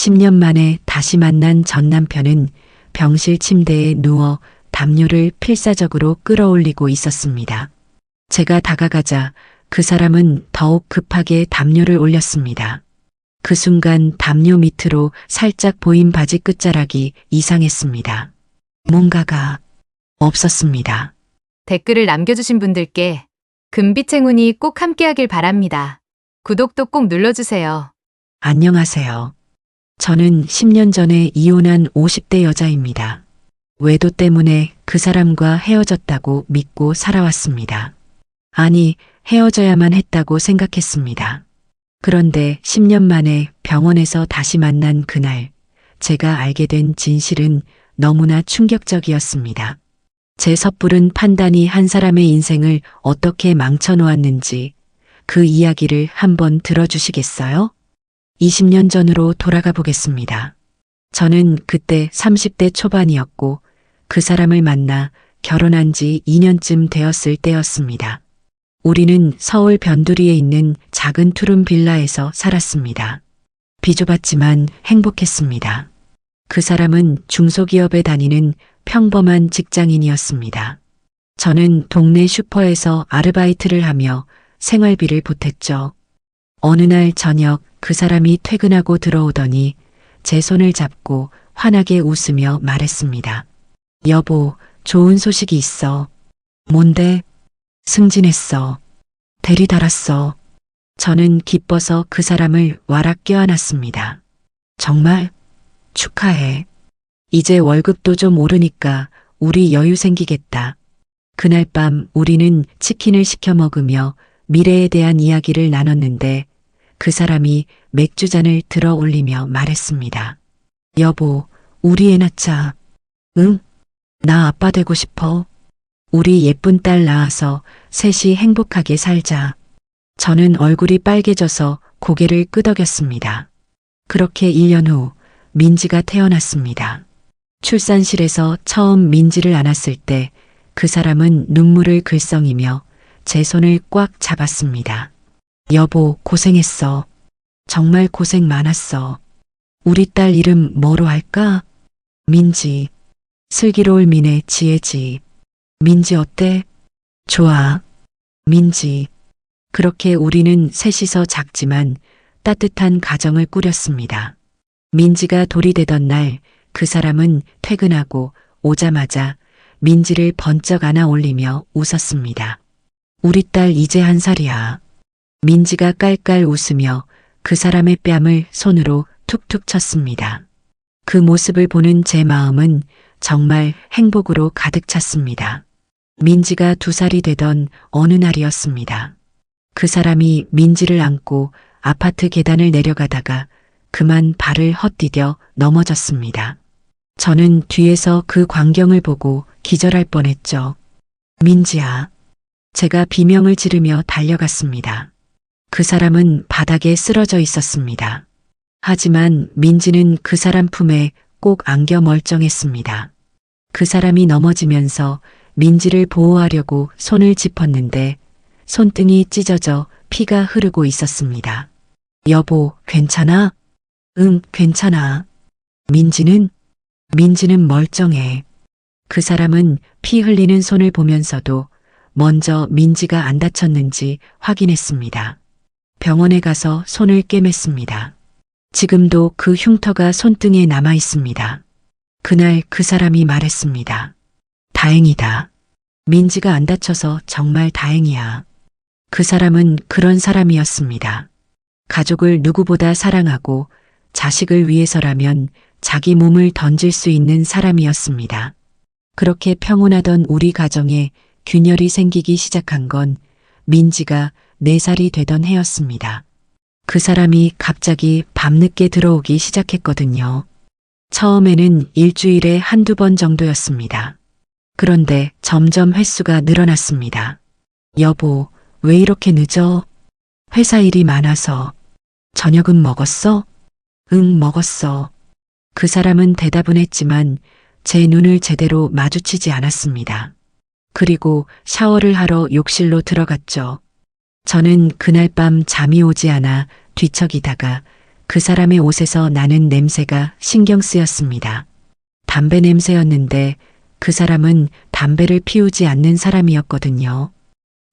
10년 만에 다시 만난 전 남편은 병실 침대에 누워 담요를 필사적으로 끌어올리고 있었습니다. 제가 다가가자 그 사람은 더욱 급하게 담요를 올렸습니다. 그 순간 담요 밑으로 살짝 보인 바지 끝자락이 이상했습니다. 뭔가가 없었습니다. 댓글을 남겨주신 분들께 금빛 행운이 꼭 함께하길 바랍니다. 구독도 꼭 눌러주세요. 안녕하세요. 저는 10년 전에 이혼한 50대 여자입니다. 외도 때문에 그 사람과 헤어졌다고 믿고 살아왔습니다. 아니, 헤어져야만 했다고 생각했습니다. 그런데 10년 만에 병원에서 다시 만난 그날, 제가 알게 된 진실은 너무나 충격적이었습니다. 제 섣부른 판단이 한 사람의 인생을 어떻게 망쳐놓았는지 그 이야기를 한번 들어주시겠어요? 20년 전으로 돌아가 보겠습니다. 저는 그때 30대 초반이었고 그 사람을 만나 결혼한 지 2년쯤 되었을 때였습니다. 우리는 서울 변두리에 있는 작은 투룸 빌라에서 살았습니다. 비좁았지만 행복했습니다. 그 사람은 중소기업에 다니는 평범한 직장인이었습니다. 저는 동네 슈퍼에서 아르바이트를 하며 생활비를 보탰죠. 어느 날 저녁 그 사람이 퇴근하고 들어오더니 제 손을 잡고 환하게 웃으며 말했습니다. 여보, 좋은 소식이 있어. 뭔데? 승진했어. 대리 달았어. 저는 기뻐서 그 사람을 와락 껴안았습니다. 정말? 축하해. 이제 월급도 좀 오르니까 우리 여유 생기겠다. 그날 밤 우리는 치킨을 시켜 먹으며 미래에 대한 이야기를 나눴는데 그 사람이 맥주잔을 들어 올리며 말했습니다. 여보, 우리 애 낳자. 응? 나 아빠 되고 싶어. 우리 예쁜 딸 낳아서 셋이 행복하게 살자. 저는 얼굴이 빨개져서 고개를 끄덕였습니다. 그렇게 1년 후 민지가 태어났습니다. 출산실에서 처음 민지를 안았을 때 그 사람은 눈물을 글썽이며 제 손을 꽉 잡았습니다. 여보, 고생했어. 정말 고생 많았어. 우리 딸 이름 뭐로 할까? 민지. 슬기로울 민의 지혜지. 민지 어때? 좋아. 민지. 그렇게 우리는 셋이서 작지만 따뜻한 가정을 꾸렸습니다. 민지가 돌이 되던 날 그 사람은 퇴근하고 오자마자 민지를 번쩍 안아 올리며 웃었습니다. 우리 딸 이제 1살이야. 민지가 깔깔 웃으며 그 사람의 뺨을 손으로 툭툭 쳤습니다. 그 모습을 보는 제 마음은 정말 행복으로 가득 찼습니다. 민지가 2살이 되던 어느 날이었습니다. 그 사람이 민지를 안고 아파트 계단을 내려가다가 그만 발을 헛디뎌 넘어졌습니다. 저는 뒤에서 그 광경을 보고 기절할 뻔했죠. 민지야. 제가 비명을 지르며 달려갔습니다. 그 사람은 바닥에 쓰러져 있었습니다. 하지만 민지는 그 사람 품에 꼭 안겨 멀쩡했습니다. 그 사람이 넘어지면서 민지를 보호하려고 손을 짚었는데 손등이 찢어져 피가 흐르고 있었습니다. 여보, 괜찮아? 응, 괜찮아. 민지는 멀쩡해. 그 사람은 피 흘리는 손을 보면서도 먼저 민지가 안 다쳤는지 확인했습니다. 병원에 가서 손을 꿰맸습니다. 지금도 그 흉터가 손등에 남아 있습니다. 그날 그 사람이 말했습니다. 다행이다. 민지가 안 다쳐서 정말 다행이야. 그 사람은 그런 사람이었습니다. 가족을 누구보다 사랑하고 자식을 위해서라면 자기 몸을 던질 수 있는 사람이었습니다. 그렇게 평온하던 우리 가정에 균열이 생기기 시작한 건 민지가 4살이 되던 해였습니다. 그 사람이 갑자기 밤늦게 들어오기 시작했거든요. 처음에는 일주일에 1~2번 정도였습니다. 그런데 점점 횟수가 늘어났습니다. 여보, 왜 이렇게 늦어? 회사 일이 많아서. 저녁은 먹었어? 응, 먹었어. 그 사람은 대답은 했지만 제 눈을 제대로 마주치지 않았습니다. 그리고 샤워를 하러 욕실로 들어갔죠. 저는 그날 밤 잠이 오지 않아 뒤척이다가 그 사람의 옷에서 나는 냄새가 신경 쓰였습니다. 담배 냄새였는데 그 사람은 담배를 피우지 않는 사람이었거든요.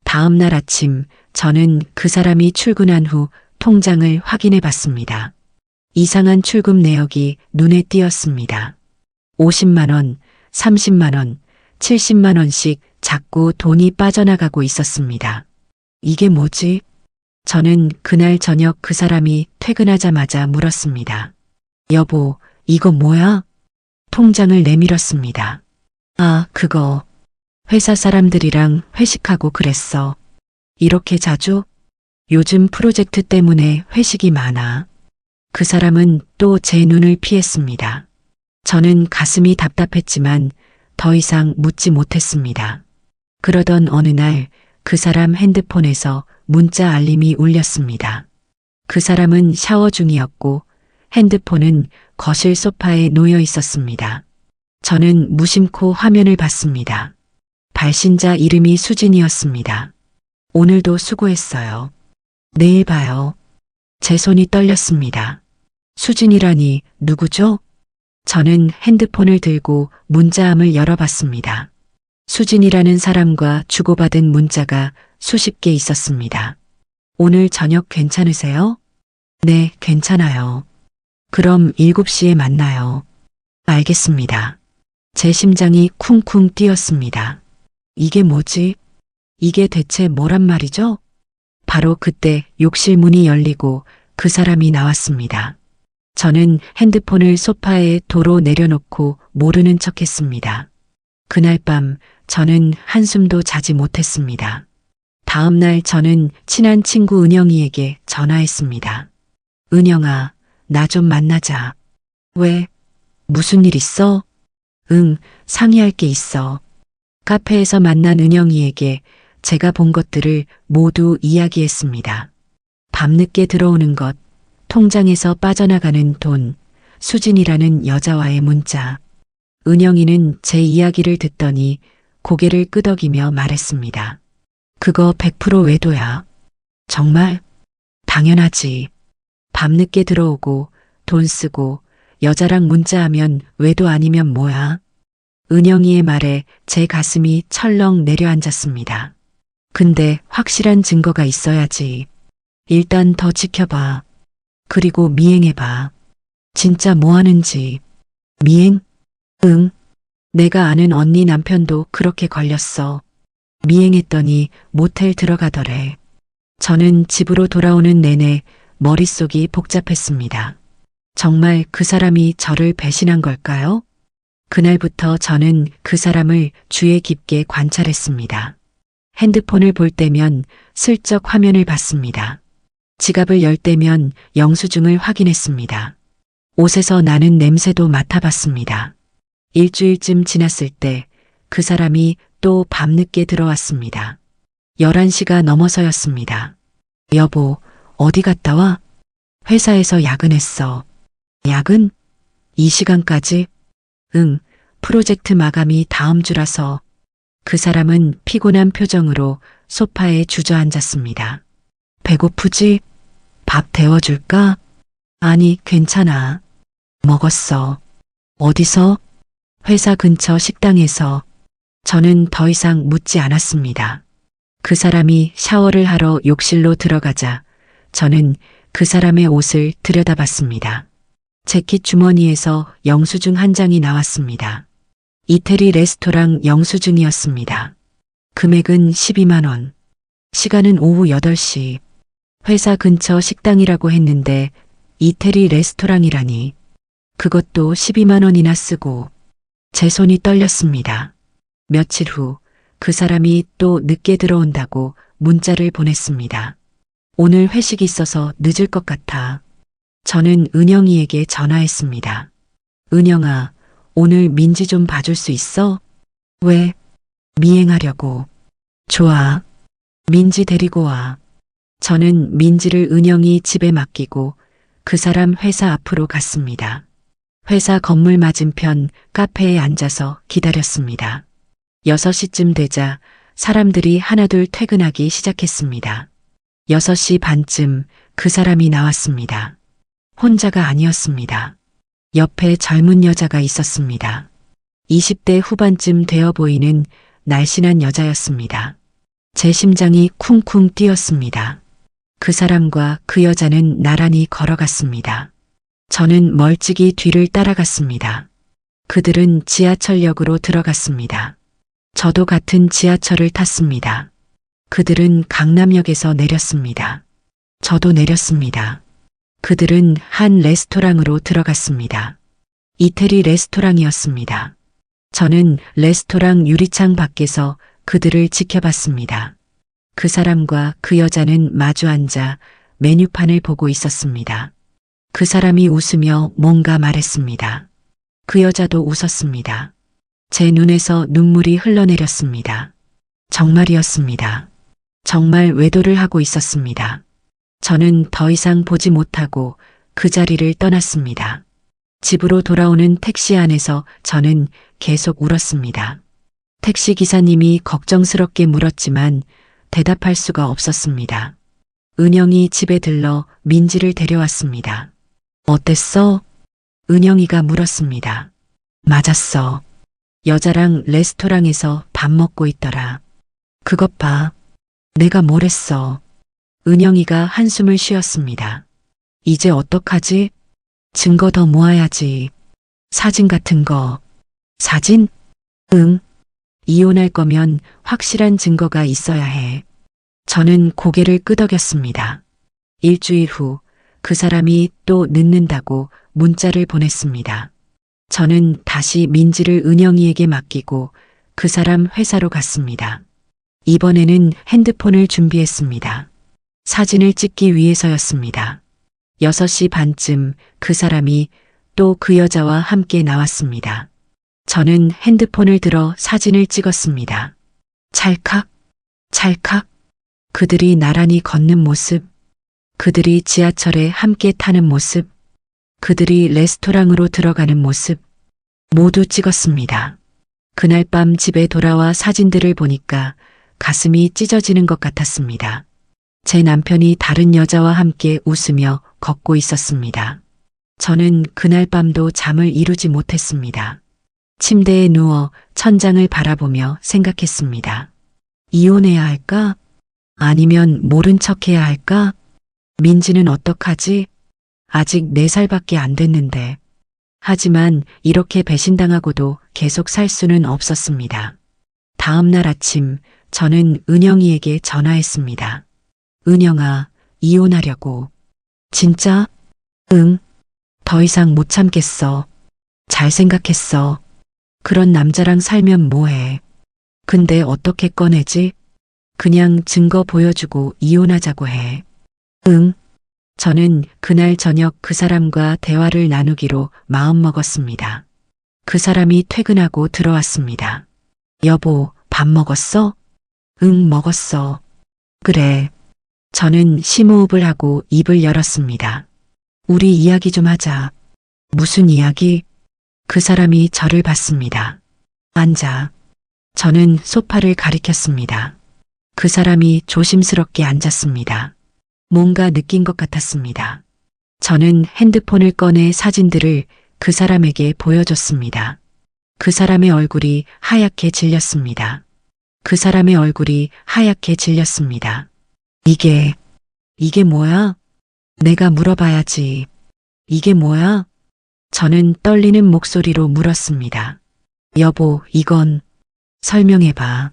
다음 날 아침 저는 그 사람이 출근한 후 통장을 확인해 봤습니다. 이상한 출금 내역이 눈에 띄었습니다. 50만 원, 30만 원, 70만 원씩 자꾸 돈이 빠져나가고 있었습니다. 이게 뭐지? 저는 그날 저녁 그 사람이 퇴근하자마자 물었습니다. 여보, 이거 뭐야? 통장을 내밀었습니다. 아, 그거. 회사 사람들이랑 회식하고 그랬어. 이렇게 자주? 요즘 프로젝트 때문에 회식이 많아. 그 사람은 또 제 눈을 피했습니다. 저는 가슴이 답답했지만 더 이상 묻지 못했습니다. 그러던 어느 날 그 사람 핸드폰에서 문자 알림이 울렸습니다. 그 사람은 샤워 중이었고 핸드폰은 거실 소파에 놓여 있었습니다. 저는 무심코 화면을 봤습니다. 발신자 이름이 수진이었습니다. 오늘도 수고했어요. 내일 봐요. 제 손이 떨렸습니다. 수진이라니 누구죠? 저는 핸드폰을 들고 문자함을 열어봤습니다. 수진이라는 사람과 주고받은 문자가 수십 개 있었습니다. 오늘 저녁 괜찮으세요? 네, 괜찮아요. 그럼 7시에 만나요. 알겠습니다. 제 심장이 쿵쿵 뛰었습니다. 이게 뭐지? 이게 대체 뭐란 말이죠? 바로 그때 욕실 문이 열리고 그 사람이 나왔습니다. 저는 핸드폰을 소파에 도로 내려놓고 모르는 척했습니다. 그날 밤 저는 한숨도 자지 못했습니다. 다음 날 저는 친한 친구 은영이에게 전화했습니다. 은영아, 나 좀 만나자. 왜? 무슨 일 있어? 응, 상의할 게 있어. 카페에서 만난 은영이에게 제가 본 것들을 모두 이야기했습니다. 밤늦게 들어오는 것, 통장에서 빠져나가는 돈, 수진이라는 여자와의 문자. 은영이는 제 이야기를 듣더니 고개를 끄덕이며 말했습니다. 그거 100% 외도야. 정말? 당연하지. 밤늦게 들어오고 돈 쓰고 여자랑 문자하면 외도 아니면 뭐야? 은영이의 말에 제 가슴이 철렁 내려앉았습니다. 근데 확실한 증거가 있어야지. 일단 더 지켜봐. 그리고 미행해봐. 진짜 뭐 하는지. 미행? 응. 내가 아는 언니 남편도 그렇게 걸렸어. 미행했더니 모텔 들어가더래. 저는 집으로 돌아오는 내내 머릿속이 복잡했습니다. 정말 그 사람이 저를 배신한 걸까요? 그날부터 저는 그 사람을 주의 깊게 관찰했습니다. 핸드폰을 볼 때면 슬쩍 화면을 봤습니다. 지갑을 열 때면 영수증을 확인했습니다. 옷에서 나는 냄새도 맡아봤습니다. 일주일쯤 지났을 때 그 사람이 또 밤늦게 들어왔습니다. 11시가 넘어서였습니다. 여보, 어디 갔다 와? 회사에서 야근했어. 야근? 이 시간까지? 응, 프로젝트 마감이 다음 주라서. 그 사람은 피곤한 표정으로 소파에 주저앉았습니다. 배고프지? 밥 데워줄까? 아니, 괜찮아. 먹었어. 어디서? 회사 근처 식당에서. 저는 더 이상 묻지 않았습니다. 그 사람이 샤워를 하러 욕실로 들어가자 저는 그 사람의 옷을 들여다봤습니다. 재킷 주머니에서 영수증 한 장이 나왔습니다. 이태리 레스토랑 영수증이었습니다. 금액은 12만 원. 시간은 오후 8시. 회사 근처 식당이라고 했는데 이태리 레스토랑이라니. 그것도 12만 원이나 쓰고. 제 손이 떨렸습니다. 며칠 후 그 사람이 또 늦게 들어온다고 문자를 보냈습니다. 오늘 회식이 있어서 늦을 것 같아. 저는 은영이에게 전화했습니다. 은영아, 오늘 민지 좀 봐줄 수 있어? 왜? 미행하려고. 좋아. 민지 데리고 와. 저는 민지를 은영이 집에 맡기고 그 사람 회사 앞으로 갔습니다. 회사 건물 맞은편 카페에 앉아서 기다렸습니다. 6시쯤 되자 사람들이 하나둘 퇴근하기 시작했습니다. 6시 반쯤 그 사람이 나왔습니다. 혼자가 아니었습니다. 옆에 젊은 여자가 있었습니다. 20대 후반쯤 되어 보이는 날씬한 여자였습니다. 제 심장이 쿵쿵 뛰었습니다. 그 사람과 그 여자는 나란히 걸어갔습니다. 저는 멀찍이 뒤를 따라갔습니다. 그들은 지하철역으로 들어갔습니다. 저도 같은 지하철을 탔습니다. 그들은 강남역에서 내렸습니다. 저도 내렸습니다. 그들은 한 레스토랑으로 들어갔습니다. 이태리 레스토랑이었습니다. 저는 레스토랑 유리창 밖에서 그들을 지켜봤습니다. 그 사람과 그 여자는 마주 앉아 메뉴판을 보고 있었습니다. 그 사람이 웃으며 뭔가 말했습니다. 그 여자도 웃었습니다. 제 눈에서 눈물이 흘러내렸습니다. 정말이었습니다. 정말 외도를 하고 있었습니다. 저는 더 이상 보지 못하고 그 자리를 떠났습니다. 집으로 돌아오는 택시 안에서 저는 계속 울었습니다. 택시 기사님이 걱정스럽게 물었지만 대답할 수가 없었습니다. 은영이 집에 들러 민지를 데려왔습니다. 어땠어? 은영이가 물었습니다. 맞았어. 여자랑 레스토랑에서 밥 먹고 있더라. 그것 봐. 내가 뭘 했어. 은영이가 한숨을 쉬었습니다. 이제 어떡하지? 증거 더 모아야지. 사진 같은 거. 사진? 응. 이혼할 거면 확실한 증거가 있어야 해. 저는 고개를 끄덕였습니다. 일주일 후 그 사람이 또 늦는다고 문자를 보냈습니다. 저는 다시 민지를 은영이에게 맡기고 그 사람 회사로 갔습니다. 이번에는 핸드폰을 준비했습니다. 사진을 찍기 위해서였습니다. 6시 반쯤 그 사람이 또 그 여자와 함께 나왔습니다. 저는 핸드폰을 들어 사진을 찍었습니다. 찰칵, 찰칵. 그들이 나란히 걷는 모습, 그들이 지하철에 함께 타는 모습, 그들이 레스토랑으로 들어가는 모습, 모두 찍었습니다. 그날 밤 집에 돌아와 사진들을 보니까 가슴이 찢어지는 것 같았습니다. 제 남편이 다른 여자와 함께 웃으며 걷고 있었습니다. 저는 그날 밤도 잠을 이루지 못했습니다. 침대에 누워 천장을 바라보며 생각했습니다. 이혼해야 할까? 아니면 모른 척해야 할까? 민지는 어떡하지? 아직 4살밖에 안 됐는데. 하지만 이렇게 배신당하고도 계속 살 수는 없었습니다. 다음 날 아침 저는 은영이에게 전화했습니다. 은영아, 이혼하려고. 진짜? 응. 더 이상 못 참겠어. 잘 생각했어. 그런 남자랑 살면 뭐해. 근데 어떻게 꺼내지? 그냥 증거 보여주고 이혼하자고 해. 응. 저는 그날 저녁 그 사람과 대화를 나누기로 마음먹었습니다. 그 사람이 퇴근하고 들어왔습니다. 여보, 밥 먹었어? 응, 먹었어. 그래. 저는 심호흡을 하고 입을 열었습니다. 우리 이야기 좀 하자. 무슨 이야기? 그 사람이 저를 봤습니다. 앉아. 저는 소파를 가리켰습니다. 그 사람이 조심스럽게 앉았습니다. 뭔가 느낀 것 같았습니다. 저는 핸드폰을 꺼내 사진들을 그 사람에게 보여줬습니다. 그 사람의 얼굴이 하얗게 질렸습니다. 그 사람의 얼굴이 하얗게 질렸습니다. 이게 뭐야? 내가 물어봐야지. 이게 뭐야? 저는 떨리는 목소리로 물었습니다. 여보, 이건 설명해봐.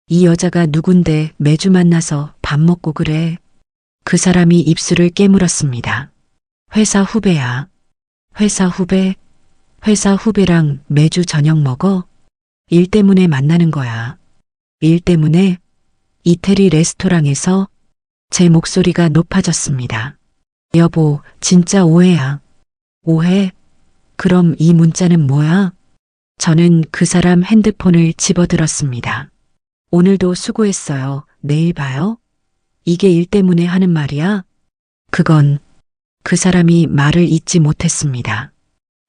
이 여자가 누군데 매주 만나서 밥 먹고 그래? 그 사람이 입술을 깨물었습니다. 회사 후배야. 회사 후배? 회사 후배랑 매주 저녁 먹어? 일 때문에 만나는 거야. 일 때문에? 이태리 레스토랑에서? 제 목소리가 높아졌습니다. 여보, 진짜 오해야. 오해? 그럼 이 문자는 뭐야? 저는 그 사람 핸드폰을 집어들었습니다. 오늘도 수고했어요. 내일 봐요. 이게 일 때문에 하는 말이야? 그건 그 사람이 말을 잇지 못했습니다.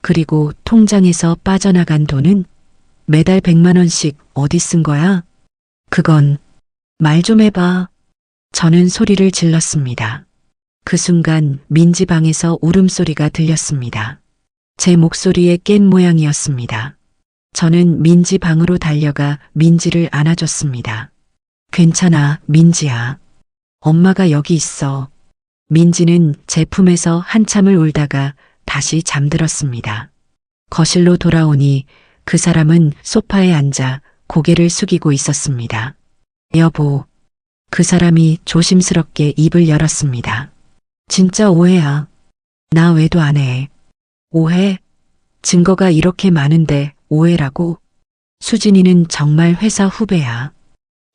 그리고 통장에서 빠져나간 돈은 매달 100만 원씩 어디 쓴 거야? 그건 말 좀 해봐. 저는 소리를 질렀습니다. 그 순간 민지 방에서 울음소리가 들렸습니다. 제 목소리에 깬 모양이었습니다. 저는 민지 방으로 달려가 민지를 안아줬습니다. 괜찮아, 민지야. 엄마가 여기 있어. 민지는 제 품에서 한참을 울다가 다시 잠들었습니다. 거실로 돌아오니 그 사람은 소파에 앉아 고개를 숙이고 있었습니다. 여보. 그 사람이 조심스럽게 입을 열었습니다. 진짜 오해야. 나 외도 안 해. 오해? 증거가 이렇게 많은데 오해라고? 수진이는 정말 회사 후배야.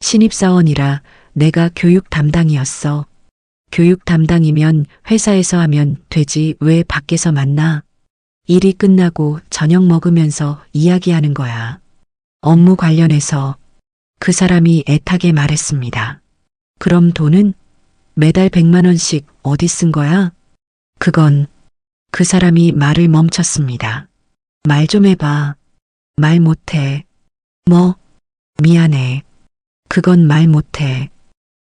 신입사원이라 내가 교육 담당이었어. 교육 담당이면 회사에서 하면 되지 왜 밖에서 만나? 일이 끝나고 저녁 먹으면서 이야기하는 거야. 업무 관련해서 그 사람이 애타게 말했습니다. 그럼 돈은? 매달 100만 원씩 어디 쓴 거야? 그건 그 사람이 말을 멈췄습니다. 말 좀 해봐. 말 못해. 뭐? 미안해. 그건 말 못해.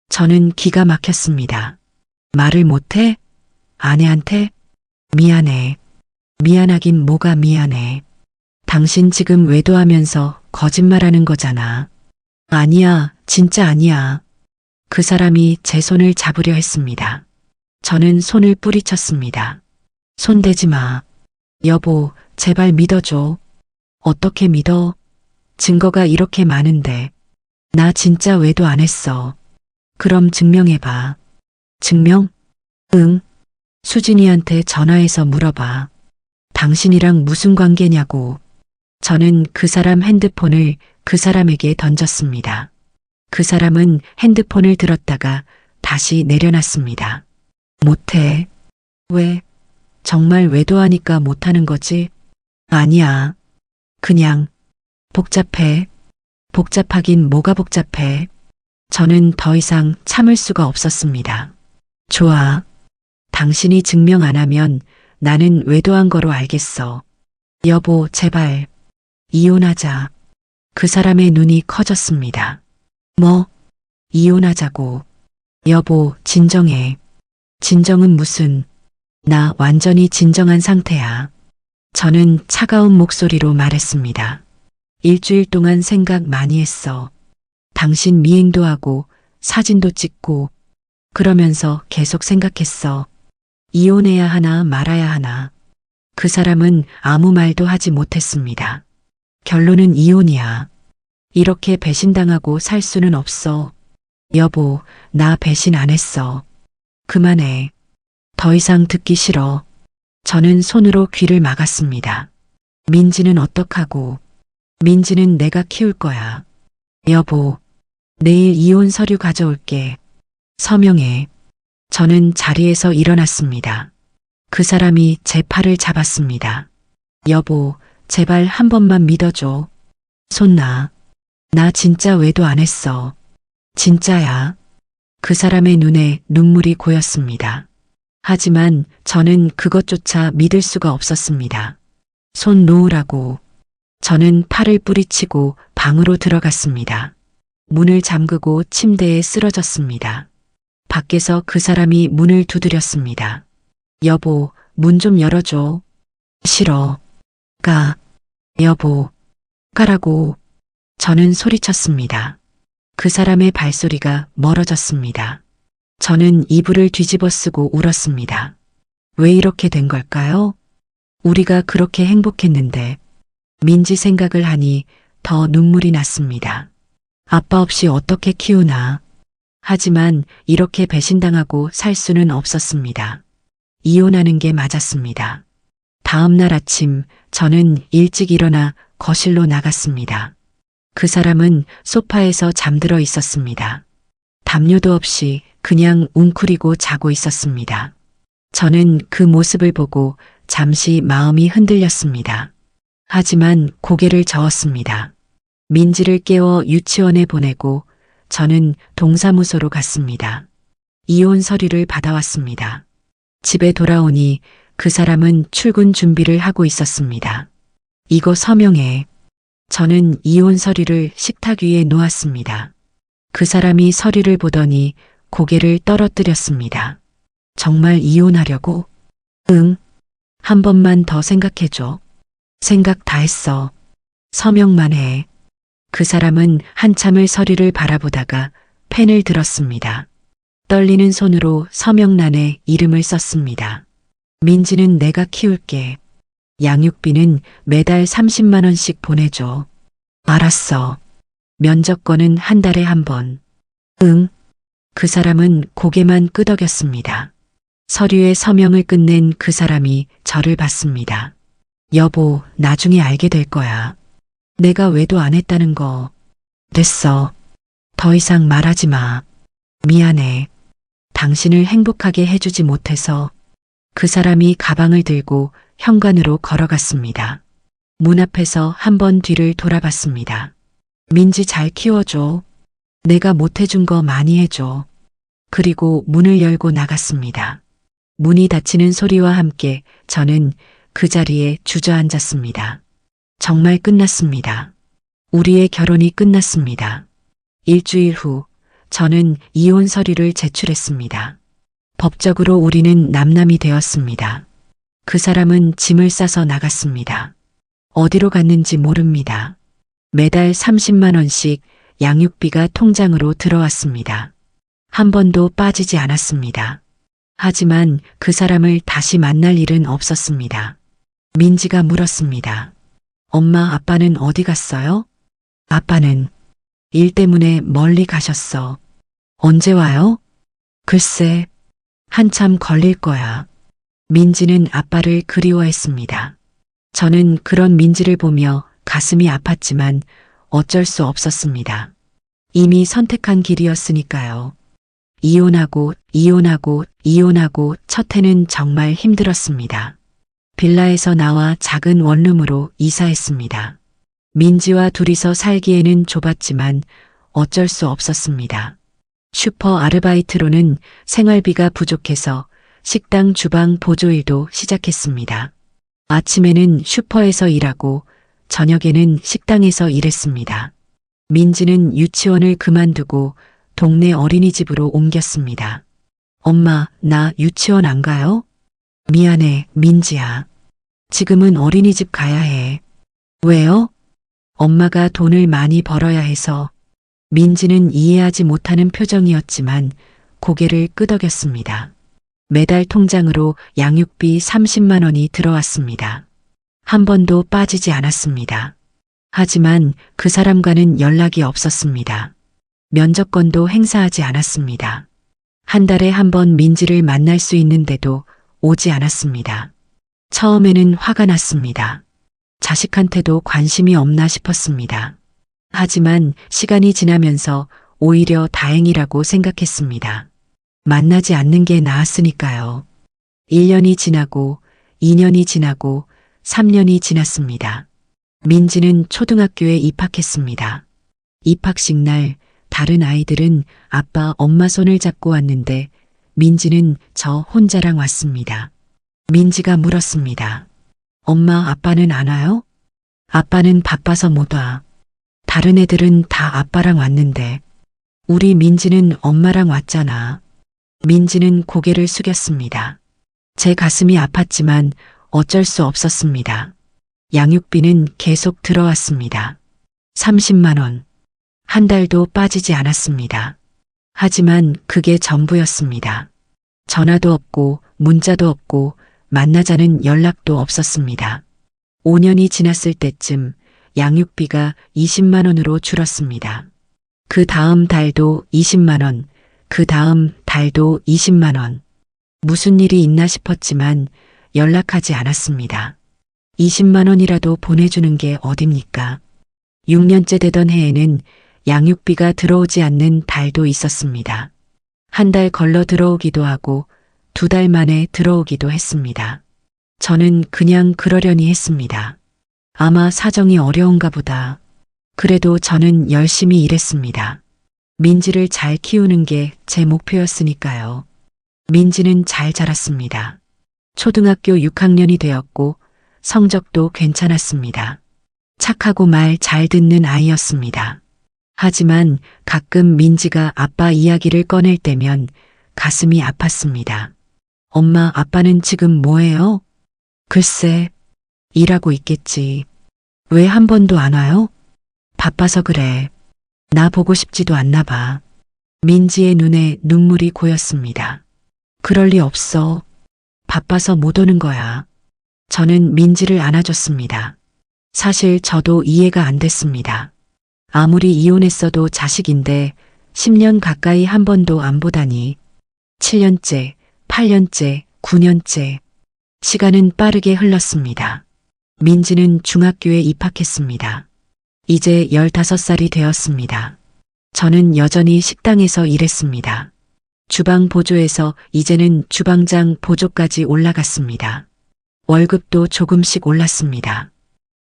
저는 기가 막혔습니다. 말을 못해? 아내한테? 미안해. 미안하긴 뭐가 미안해. 당신 지금 외도하면서 거짓말하는 거잖아. 아니야, 진짜 아니야. 그 사람이 제 손을 잡으려 했습니다. 저는 손을 뿌리쳤습니다. 손 대지 마. 여보, 제발 믿어줘. 어떻게 믿어? 증거가 이렇게 많은데. 나 진짜 외도 안 했어. 그럼 증명해봐. 증명? 응. 수진이한테 전화해서 물어봐. 당신이랑 무슨 관계냐고. 저는 그 사람 핸드폰을 그 사람에게 던졌습니다. 그 사람은 핸드폰을 들었다가 다시 내려놨습니다. 못해. 왜? 정말 외도하니까 못하는 거지? 아니야. 그냥 복잡해. 복잡하긴 뭐가 복잡해. 저는 더 이상 참을 수가 없었습니다. 좋아. 당신이 증명 안 하면 나는 외도한 거로 알겠어. 여보, 제발. 이혼하자. 그 사람의 눈이 커졌습니다. 뭐? 이혼하자고. 여보, 진정해. 진정은 무슨. 나 완전히 진정한 상태야. 저는 차가운 목소리로 말했습니다. 일주일 동안 생각 많이 했어. 당신 미행도 하고 사진도 찍고 그러면서 계속 생각했어. 이혼해야 하나 말아야 하나. 그 사람은 아무 말도 하지 못했습니다. 결론은 이혼이야. 이렇게 배신당하고 살 수는 없어. 여보, 나 배신 안 했어. 그만해. 더 이상 듣기 싫어. 저는 손으로 귀를 막았습니다. 민지는 어떡하고. 민지는 내가 키울 거야. 여보, 내일 이혼 서류 가져올게. 서명해. 저는 자리에서 일어났습니다. 그 사람이 제 팔을 잡았습니다. 여보, 제발 한 번만 믿어줘. 손 놔. 나 진짜 외도 안 했어. 진짜야. 그 사람의 눈에 눈물이 고였습니다. 하지만 저는 그것조차 믿을 수가 없었습니다. 손 놓으라고. 저는 팔을 뿌리치고 방으로 들어갔습니다. 문을 잠그고 침대에 쓰러졌습니다. 밖에서 그 사람이 문을 두드렸습니다. 여보, 문 좀 열어줘. 싫어. 가. 여보, 가라고. 저는 소리쳤습니다. 그 사람의 발소리가 멀어졌습니다. 저는 이불을 뒤집어 쓰고 울었습니다. 왜 이렇게 된 걸까요? 우리가 그렇게 행복했는데. 민지 생각을 하니 더 눈물이 났습니다. 아빠 없이 어떻게 키우나. 하지만 이렇게 배신당하고 살 수는 없었습니다. 이혼하는 게 맞았습니다. 다음 날 아침 저는 일찍 일어나 거실로 나갔습니다. 그 사람은 소파에서 잠들어 있었습니다. 담요도 없이 그냥 웅크리고 자고 있었습니다. 저는 그 모습을 보고 잠시 마음이 흔들렸습니다. 하지만 고개를 저었습니다. 민지를 깨워 유치원에 보내고 저는 동사무소로 갔습니다. 이혼 서류를 받아왔습니다. 집에 돌아오니 그 사람은 출근 준비를 하고 있었습니다. 이거 서명해. 저는 이혼 서류를 식탁 위에 놓았습니다. 그 사람이 서류를 보더니 고개를 떨어뜨렸습니다. 정말 이혼하려고? 응. 한 번만 더 생각해줘. 생각 다 했어. 서명만 해. 그 사람은 한참을 서류를 바라보다가 펜을 들었습니다. 떨리는 손으로 서명란에 이름을 썼습니다. 민지는 내가 키울게. 양육비는 매달 30만 원씩 보내줘. 알았어. 면접권은 한 달에 한 번. 응. 그 사람은 고개만 끄덕였습니다. 서류에 서명을 끝낸 그 사람이 저를 봤습니다. 여보, 나중에 알게 될 거야. 내가 외도 안 했다는 거. 됐어. 더 이상 말하지 마. 미안해. 당신을 행복하게 해주지 못해서. 그 사람이 가방을 들고 현관으로 걸어갔습니다. 문 앞에서 한 번 뒤를 돌아봤습니다. 민지 잘 키워줘. 내가 못해준 거 많이 해줘. 그리고 문을 열고 나갔습니다. 문이 닫히는 소리와 함께 저는 그 자리에 주저앉았습니다. 정말 끝났습니다. 우리의 결혼이 끝났습니다. 일주일 후 저는 이혼 서류를 제출했습니다. 법적으로 우리는 남남이 되었습니다. 그 사람은 짐을 싸서 나갔습니다. 어디로 갔는지 모릅니다. 매달 30만 원씩 양육비가 통장으로 들어왔습니다. 한 번도 빠지지 않았습니다. 하지만 그 사람을 다시 만날 일은 없었습니다. 민지가 물었습니다. 엄마, 아빠는 어디 갔어요? 아빠는 일 때문에 멀리 가셨어. 언제 와요? 글쎄, 한참 걸릴 거야. 민지는 아빠를 그리워했습니다. 저는 그런 민지를 보며 가슴이 아팠지만 어쩔 수 없었습니다. 이미 선택한 길이었으니까요. 이혼하고 첫 해는 정말 힘들었습니다. 빌라에서 나와 작은 원룸으로 이사했습니다. 민지와 둘이서 살기에는 좁았지만 어쩔 수 없었습니다. 슈퍼 아르바이트로는 생활비가 부족해서 식당 주방 보조일도 시작했습니다. 아침에는 슈퍼에서 일하고 저녁에는 식당에서 일했습니다. 민지는 유치원을 그만두고 동네 어린이집으로 옮겼습니다. 엄마, 나 유치원 안 가요? 미안해, 민지야. 지금은 어린이집 가야 해. 왜요? 엄마가 돈을 많이 벌어야 해서. 민지는 이해하지 못하는 표정이었지만 고개를 끄덕였습니다. 매달 통장으로 양육비 30만 원이 들어왔습니다. 한 번도 빠지지 않았습니다. 하지만 그 사람과는 연락이 없었습니다. 면접권도 행사하지 않았습니다. 한 달에 한 번 민지를 만날 수 있는데도 오지 않았습니다. 처음에는 화가 났습니다. 자식한테도 관심이 없나 싶었습니다. 하지만 시간이 지나면서 오히려 다행이라고 생각했습니다. 만나지 않는 게 나았으니까요. 1년이 지나고 2년이 지나고 3년이 지났습니다. 민지는 초등학교에 입학했습니다. 입학식 날 다른 아이들은 아빠, 엄마 손을 잡고 왔는데 민지는 저 혼자랑 왔습니다. 민지가 물었습니다. 엄마, 아빠는 안 와요? 아빠는 바빠서 못 와. 다른 애들은 다 아빠랑 왔는데 우리 민지는 엄마랑 왔잖아. 민지는 고개를 숙였습니다. 제 가슴이 아팠지만 어쩔 수 없었습니다. 양육비는 계속 들어왔습니다. 30만 원. 한 달도 빠지지 않았습니다. 하지만 그게 전부였습니다. 전화도 없고 문자도 없고 만나자는 연락도 없었습니다. 5년이 지났을 때쯤 양육비가 20만 원으로 줄었습니다. 그 다음 달도 20만 원, 그 다음 달도 20만 원. 무슨 일이 있나 싶었지만 연락하지 않았습니다. 20만 원이라도 보내주는 게 어딥니까? 6년째 되던 해에는 양육비가 들어오지 않는 달도 있었습니다. 한 달 걸러 들어오기도 하고 2달 만에 들어오기도 했습니다. 저는 그냥 그러려니 했습니다. 아마 사정이 어려운가 보다. 그래도 저는 열심히 일했습니다. 민지를 잘 키우는 게 제 목표였으니까요. 민지는 잘 자랐습니다. 초등학교 6학년이 되었고 성적도 괜찮았습니다. 착하고 말 잘 듣는 아이였습니다. 하지만 가끔 민지가 아빠 이야기를 꺼낼 때면 가슴이 아팠습니다. 엄마, 아빠는 지금 뭐해요? 글쎄, 일하고 있겠지. 왜 한 번도 안 와요? 바빠서 그래. 나 보고 싶지도 않나 봐. 민지의 눈에 눈물이 고였습니다. 그럴 리 없어. 바빠서 못 오는 거야. 저는 민지를 안아줬습니다. 사실 저도 이해가 안 됐습니다. 아무리 이혼했어도 자식인데 10년 가까이 한 번도 안 보다니. 7년째, 8년째, 9년째. 시간은 빠르게 흘렀습니다. 민지는 중학교에 입학했습니다. 이제 15살이 되었습니다. 저는 여전히 식당에서 일했습니다. 주방 보조에서 이제는 주방장 보조까지 올라갔습니다. 월급도 조금씩 올랐습니다.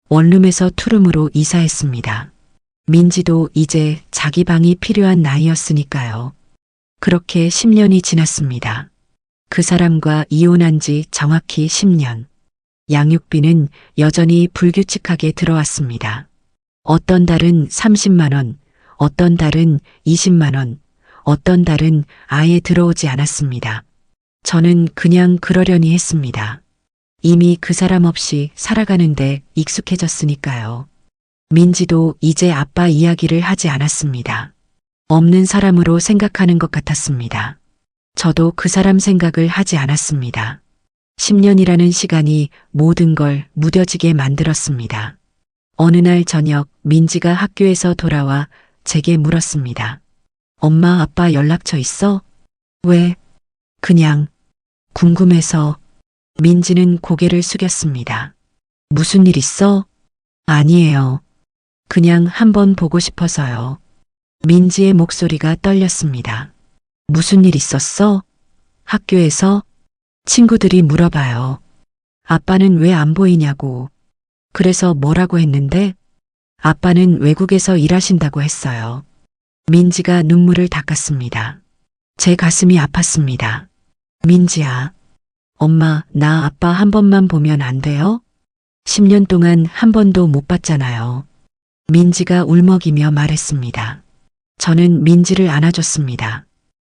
원룸에서 투룸으로 이사했습니다. 민지도 이제 자기 방이 필요한 나이였으니까요. 그렇게 10년이 지났습니다. 그 사람과 이혼한 지 정확히 10년. 양육비는 여전히 불규칙하게 들어왔습니다. 어떤 달은 30만 원, 어떤 달은 20만 원, 어떤 달은 아예 들어오지 않았습니다. 저는 그냥 그러려니 했습니다. 이미 그 사람 없이 살아가는데 익숙해졌으니까요. 민지도 이제 아빠 이야기를 하지 않았습니다. 없는 사람으로 생각하는 것 같았습니다. 저도 그 사람 생각을 하지 않았습니다. 10년이라는 시간이 모든 걸 무뎌지게 만들었습니다. 어느 날 저녁 민지가 학교에서 돌아와 제게 물었습니다. 엄마, 아빠 연락처 있어? 왜? 그냥 궁금해서. 민지는 고개를 숙였습니다. 무슨 일 있어? 아니에요. 그냥 한번 보고 싶어서요. 민지의 목소리가 떨렸습니다. 무슨 일 있었어? 학교에서? 친구들이 물어봐요. 아빠는 왜 안 보이냐고. 그래서 뭐라고 했는데? 아빠는 외국에서 일하신다고 했어요. 민지가 눈물을 닦았습니다. 제 가슴이 아팠습니다. 민지야. 엄마, 나 아빠 한 번만 보면 안 돼요? 10년 동안 한 번도 못 봤잖아요. 민지가 울먹이며 말했습니다. 저는 민지를 안아줬습니다.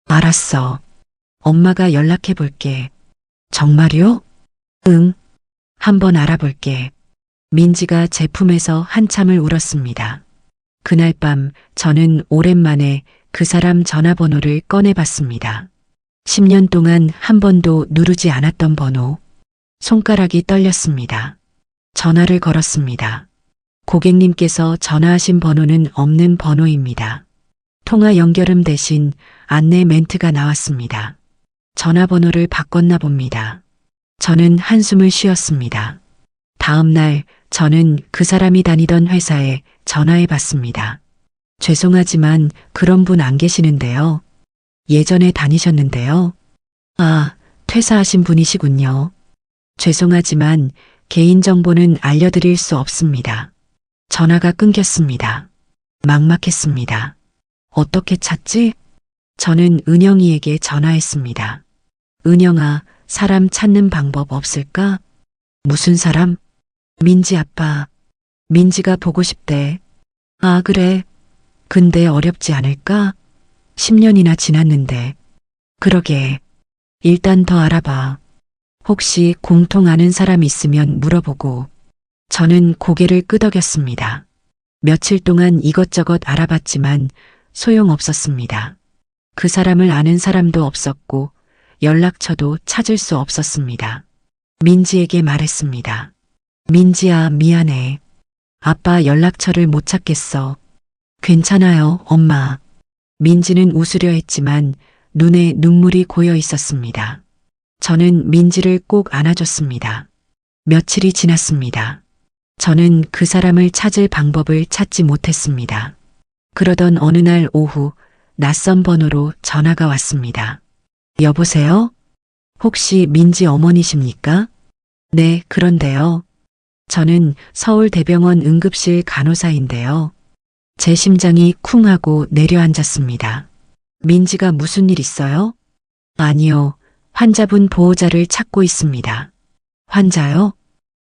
알았어. 엄마가 연락해 볼게. 정말요? 응. 한번 알아볼게. 민지가 제 품에서 한참을 울었습니다. 그날 밤 저는 오랜만에 그 사람 전화번호를 꺼내봤습니다. 10년 동안 한 번도 누르지 않았던 번호. 손가락이 떨렸습니다. 전화를 걸었습니다. 고객님께서 전화하신 번호는 없는 번호입니다. 통화 연결음 대신 안내 멘트가 나왔습니다. 전화번호를 바꿨나 봅니다. 저는 한숨을 쉬었습니다. 다음 날 저는 그 사람이 다니던 회사에 전화해 봤습니다. 죄송하지만 그런 분 안 계시는데요. 예전에 다니셨는데요. 아, 퇴사하신 분이시군요. 죄송하지만 개인정보는 알려드릴 수 없습니다. 전화가 끊겼습니다. 막막했습니다. 어떻게 찾지? 저는 은영이에게 전화했습니다. 은영아, 사람 찾는 방법 없을까? 무슨 사람? 민지 아빠. 민지가 보고 싶대. 아, 그래. 근데 어렵지 않을까? 10년이나 지났는데. 그러게. 일단 더 알아봐. 혹시 공통 아는 사람 있으면 물어보고. 저는 고개를 끄덕였습니다. 며칠 동안 이것저것 알아봤지만 소용없었습니다. 그 사람을 아는 사람도 없었고 연락처도 찾을 수 없었습니다. 민지에게 말했습니다. 민지야, 미안해. 아빠 연락처를 못 찾겠어. 괜찮아요, 엄마. 민지는 웃으려 했지만 눈에 눈물이 고여 있었습니다. 저는 민지를 꼭 안아줬습니다. 며칠이 지났습니다. 저는 그 사람을 찾을 방법을 찾지 못했습니다. 그러던 어느 날 오후 낯선 번호로 전화가 왔습니다. 여보세요? 혹시 민지 어머니십니까? 네, 그런데요. 저는 서울대병원 응급실 간호사인데요. 제 심장이 쿵 하고 내려앉았습니다. 민지가 무슨 일 있어요? 아니요, 환자분 보호자를 찾고 있습니다. 환자요?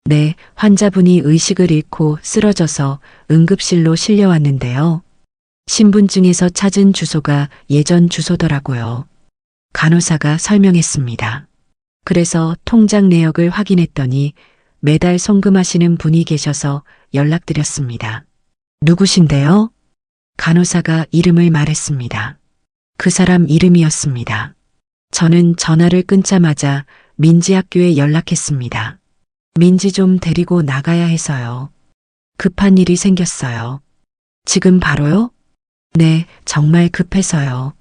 네, 환자분이 의식을 잃고 쓰러져서 응급실로 실려왔는데요. 신분증에서 찾은 주소가 예전 주소더라고요. 간호사가 설명했습니다. 그래서 통장 내역을 확인했더니 매달 송금하시는 분이 계셔서 연락드렸습니다. 누구신데요? 간호사가 이름을 말했습니다. 그 사람 이름이었습니다. 저는 전화를 끊자마자 민지 학교에 연락했습니다. 민지 좀 데리고 나가야 해서요. 급한 일이 생겼어요. 지금 바로요? 네, 정말 급해서요.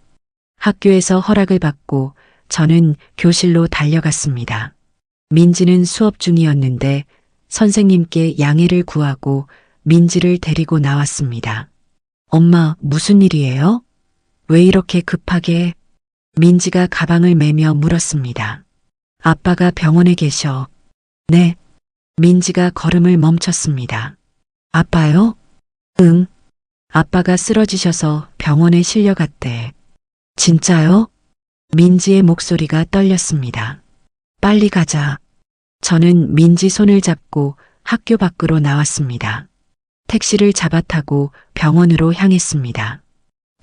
학교에서 허락을 받고 저는 교실로 달려갔습니다. 민지는 수업 중이었는데 선생님께 양해를 구하고 민지를 데리고 나왔습니다. 엄마, 무슨 일이에요? 왜 이렇게 급하게? 민지가 가방을 매며 물었습니다. 아빠가 병원에 계셔. 네. 민지가 걸음을 멈췄습니다. 아빠요? 응. 아빠가 쓰러지셔서 병원에 실려갔대. 진짜요? 민지의 목소리가 떨렸습니다. 빨리 가자. 저는 민지 손을 잡고 학교 밖으로 나왔습니다. 택시를 잡아 타고 병원으로 향했습니다.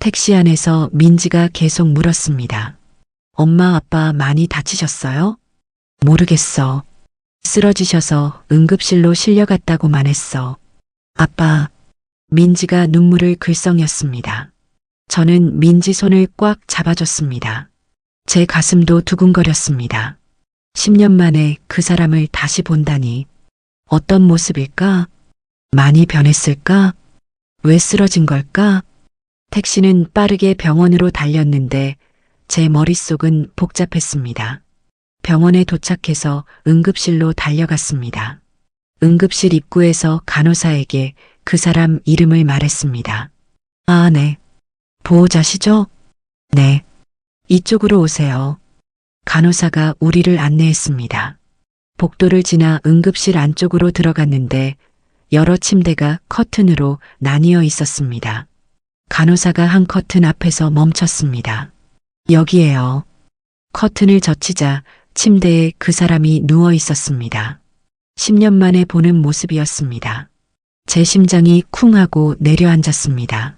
택시 안에서 민지가 계속 물었습니다. 엄마, 아빠 많이 다치셨어요? 모르겠어. 쓰러지셔서 응급실로 실려갔다고만 했어. 아빠. 민지가 눈물을 글썽였습니다. 저는 민지 손을 꽉 잡아줬습니다. 제 가슴도 두근거렸습니다. 10년 만에 그 사람을 다시 본다니. 어떤 모습일까? 많이 변했을까? 왜 쓰러진 걸까? 택시는 빠르게 병원으로 달렸는데 제 머릿속은 복잡했습니다. 병원에 도착해서 응급실로 달려갔습니다. 응급실 입구에서 간호사에게 그 사람 이름을 말했습니다. 아, 네. 보호자시죠? 네. 이쪽으로 오세요. 간호사가 우리를 안내했습니다. 복도를 지나 응급실 안쪽으로 들어갔는데 여러 침대가 커튼으로 나뉘어 있었습니다. 간호사가 한 커튼 앞에서 멈췄습니다. 여기에요. 커튼을 젖히자 침대에 그 사람이 누워 있었습니다. 10년 만에 보는 모습이었습니다. 제 심장이 쿵 하고 내려앉았습니다.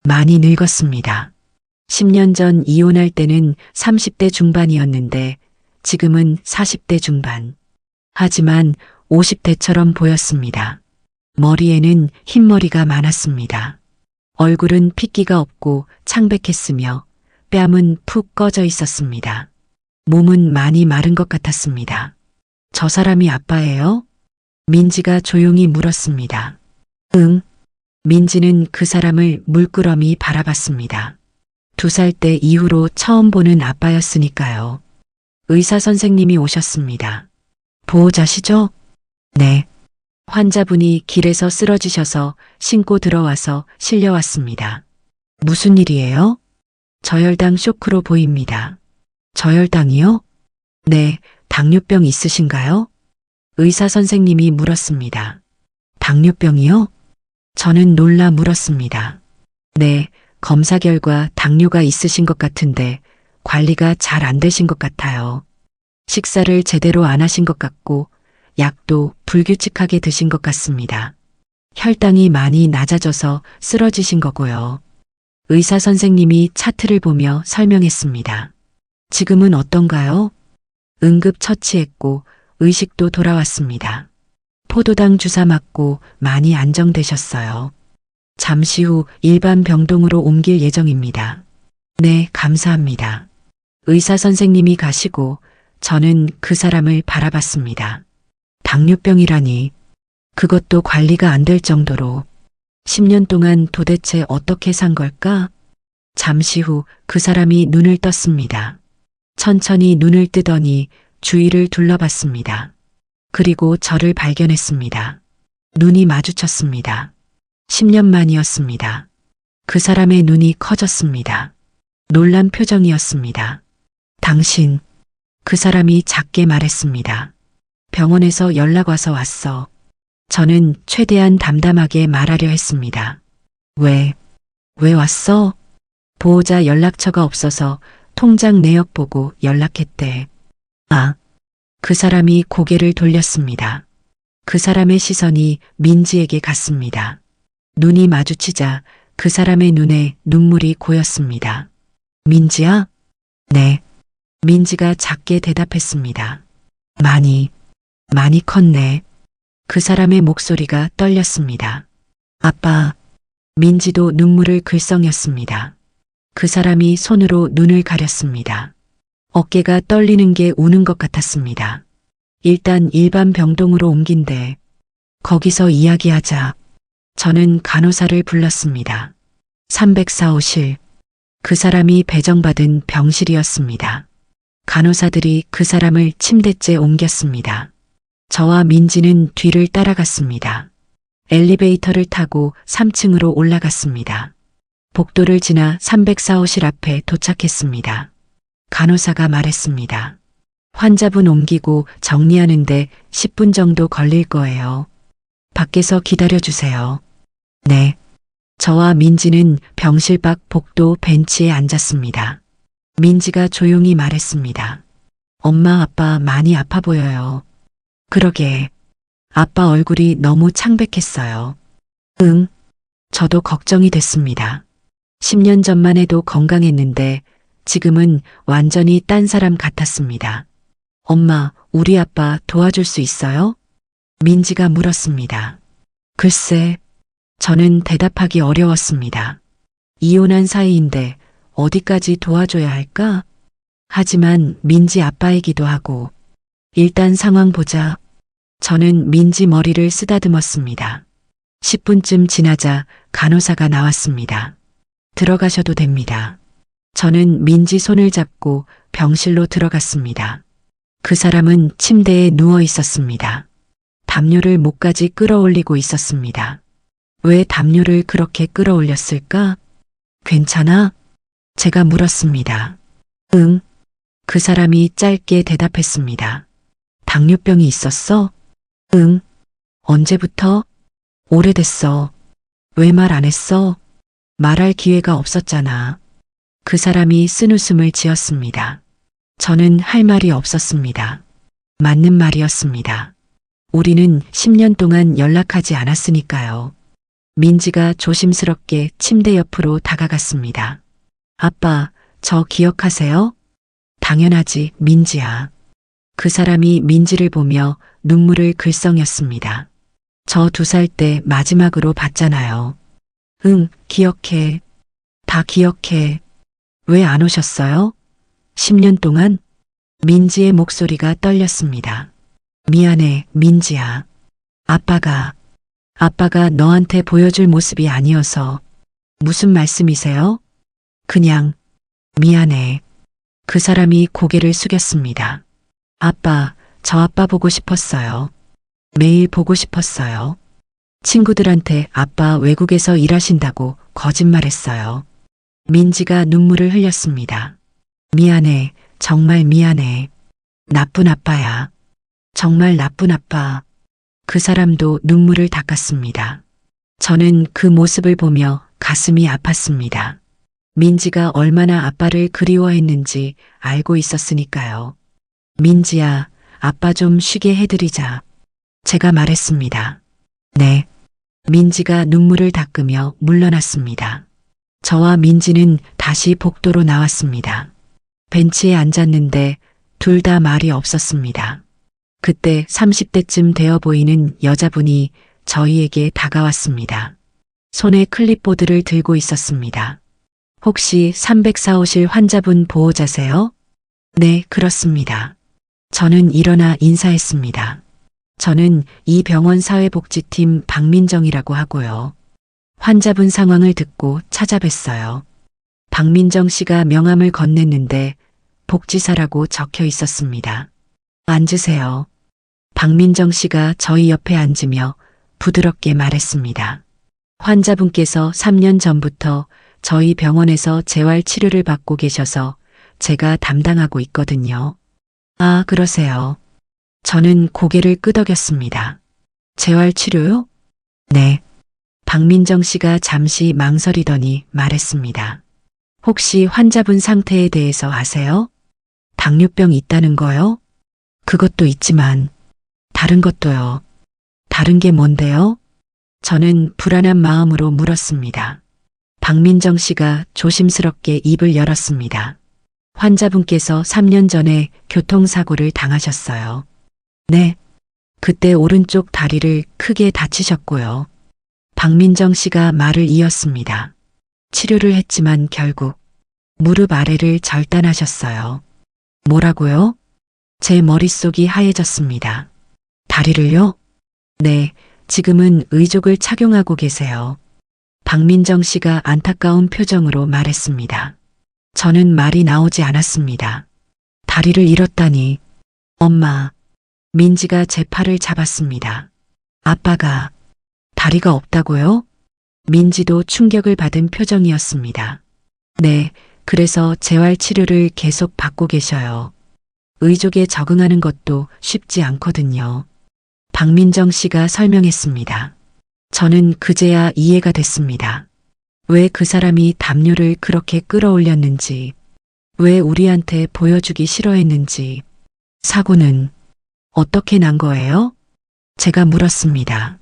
많이 늙었습니다. 10년 전 이혼할 때는 30대 중반이었는데 지금은 40대 중반. 하지만 50대처럼 보였습니다. 머리에는 흰머리가 많았습니다. 얼굴은 핏기가 없고 창백했으며 뺨은 푹 꺼져 있었습니다. 몸은 많이 마른 것 같았습니다. 저 사람이 아빠예요? 민지가 조용히 물었습니다. 응. 민지는 그 사람을 물끄러미 바라봤습니다. 2살 때 이후로 처음 보는 아빠였으니까요. 의사 선생님이 오셨습니다. 보호자시죠? 네. 환자분이 길에서 쓰러지셔서 신고 들어와서 실려왔습니다. 무슨 일이에요? 저혈당 쇼크로 보입니다. 저혈당이요? 네, 당뇨병 있으신가요? 의사 선생님이 물었습니다. 당뇨병이요? 저는 놀라 물었습니다. 네, 검사 결과 당뇨가 있으신 것 같은데 관리가 잘 안 되신 것 같아요. 식사를 제대로 안 하신 것 같고 약도 불규칙하게 드신 것 같습니다. 혈당이 많이 낮아져서 쓰러지신 거고요. 의사 선생님이 차트를 보며 설명했습니다. 지금은 어떤가요? 응급 처치했고 의식도 돌아왔습니다. 포도당 주사 맞고 많이 안정되셨어요. 잠시 후 일반 병동으로 옮길 예정입니다. 네, 감사합니다. 의사 선생님이 가시고 저는 그 사람을 바라봤습니다. 당뇨병이라니. 그것도 관리가 안 될 정도로. 10년 동안 도대체 어떻게 산 걸까? 잠시 후 그 사람이 눈을 떴습니다. 천천히 눈을 뜨더니 주위를 둘러봤습니다. 그리고 저를 발견했습니다. 눈이 마주쳤습니다. 10년 만이었습니다. 그 사람의 눈이 커졌습니다. 놀란 표정이었습니다. 당신, 그 사람이 작게 말했습니다. 병원에서 연락 와서 왔어. 저는 최대한 담담하게 말하려 했습니다. 왜 왔어? 보호자 연락처가 없어서 통장 내역 보고 연락했대. 아, 그 사람이 고개를 돌렸습니다. 그 사람의 시선이 민지에게 갔습니다. 눈이 마주치자 그 사람의 눈에 눈물이 고였습니다. 민지야? 네. 민지가 작게 대답했습니다. 많이 컸네. 그 사람의 목소리가 떨렸습니다. 아빠, 민지도 눈물을 글썽였습니다. 그 사람이 손으로 눈을 가렸습니다. 어깨가 떨리는 게 우는 것 같았습니다. 일단 일반 병동으로 옮긴대. 거기서 이야기하자. 저는 간호사를 불렀습니다. 304호실. 그 사람이 배정받은 병실이었습니다. 간호사들이 그 사람을 침대째 옮겼습니다. 저와 민지는 뒤를 따라갔습니다. 엘리베이터를 타고 3층으로 올라갔습니다. 복도를 지나 304호실 앞에 도착했습니다. 간호사가 말했습니다. 환자분 옮기고 정리하는데 10분 정도 걸릴 거예요. 밖에서 기다려주세요. 네. 저와 민지는 병실 밖 복도 벤치에 앉았습니다. 민지가 조용히 말했습니다. 엄마, 아빠 많이 아파 보여요. 그러게. 아빠 얼굴이 너무 창백했어요. 응. 저도 걱정이 됐습니다. 10년 전만 해도 건강했는데 지금은 완전히 딴 사람 같았습니다. 엄마, 우리 아빠 도와줄 수 있어요? 민지가 물었습니다. 글쎄, 저는 대답하기 어려웠습니다. 이혼한 사이인데 어디까지 도와줘야 할까? 하지만 민지 아빠이기도 하고. 일단 상황 보자. 저는 민지 머리를 쓰다듬었습니다. 10분쯤 지나자 간호사가 나왔습니다. 들어가셔도 됩니다. 저는 민지 손을 잡고 병실로 들어갔습니다. 그 사람은 침대에 누워 있었습니다. 담요를 목까지 끌어올리고 있었습니다. 왜 담요를 그렇게 끌어올렸을까? 괜찮아? 제가 물었습니다. 응. 그 사람이 짧게 대답했습니다. 당뇨병이 있었어? 응. 언제부터? 오래됐어. 왜 말 안 했어? 말할 기회가 없었잖아. 그 사람이 쓴웃음을 지었습니다. 저는 할 말이 없었습니다. 맞는 말이었습니다. 우리는 10년 동안 연락하지 않았으니까요. 민지가 조심스럽게 침대 옆으로 다가갔습니다. 아빠, 저 기억하세요? 당연하지, 민지야. 그 사람이 민지를 보며 눈물을 글썽였습니다. 저 2살 때 마지막으로 봤잖아요. 응, 기억해. 다 기억해. 왜 안 오셨어요? 10년 동안? 민지의 목소리가 떨렸습니다. 미안해, 민지야. 아빠가 너한테 보여줄 모습이 아니어서. 무슨 말씀이세요? 그냥, 미안해. 그 사람이 고개를 숙였습니다. 아빠, 저 아빠 보고 싶었어요. 매일 보고 싶었어요. 친구들한테 아빠 외국에서 일하신다고 거짓말했어요. 민지가 눈물을 흘렸습니다. 미안해, 정말 미안해. 나쁜 아빠야. 정말 나쁜 아빠. 그 사람도 눈물을 닦았습니다. 저는 그 모습을 보며 가슴이 아팠습니다. 민지가 얼마나 아빠를 그리워했는지 알고 있었으니까요. 민지야, 아빠 좀 쉬게 해드리자. 제가 말했습니다. 네. 민지가 눈물을 닦으며 물러났습니다. 저와 민지는 다시 복도로 나왔습니다. 벤치에 앉았는데 둘 다 말이 없었습니다. 그때 30대쯤 되어 보이는 여자분이 저희에게 다가왔습니다. 손에 클립보드를 들고 있었습니다. 혹시 304호실 환자분 보호자세요? 네, 그렇습니다. 저는 일어나 인사했습니다. 저는 이 병원 사회복지팀 박민정이라고 하고요. 환자분 상황을 듣고 찾아뵀어요. 박민정 씨가 명함을 건넸는데 복지사라고 적혀 있었습니다. 앉으세요. 박민정 씨가 저희 옆에 앉으며 부드럽게 말했습니다. 환자분께서 3년 전부터 저희 병원에서 재활 치료를 받고 계셔서 제가 담당하고 있거든요. 아, 그러세요. 저는 고개를 끄덕였습니다. 재활 치료요? 네. 박민정 씨가 잠시 망설이더니 말했습니다. 혹시 환자분 상태에 대해서 아세요? 당뇨병 있다는 거요? 그것도 있지만 다른 것도요. 다른 게 뭔데요? 저는 불안한 마음으로 물었습니다. 박민정 씨가 조심스럽게 입을 열었습니다. 환자분께서 3년 전에 교통사고를 당하셨어요. 네. 그때 오른쪽 다리를 크게 다치셨고요. 박민정 씨가 말을 이었습니다. 치료를 했지만 결국 무릎 아래를 절단하셨어요. 뭐라고요? 제 머릿속이 하얘졌습니다. 다리를요? 네, 지금은 의족을 착용하고 계세요. 박민정 씨가 안타까운 표정으로 말했습니다. 저는 말이 나오지 않았습니다. 다리를 잃었다니. 엄마, 민지가 제 팔을 잡았습니다. 아빠가 다리가 없다고요? 민지도 충격을 받은 표정이었습니다. 네, 그래서 재활 치료를 계속 받고 계셔요. 의족에 적응하는 것도 쉽지 않거든요. 박민정 씨가 설명했습니다. 저는 그제야 이해가 됐습니다. 왜 그 사람이 담요를 그렇게 끌어올렸는지, 왜 우리한테 보여주기 싫어했는지, 사고는 어떻게 난 거예요? 제가 물었습니다.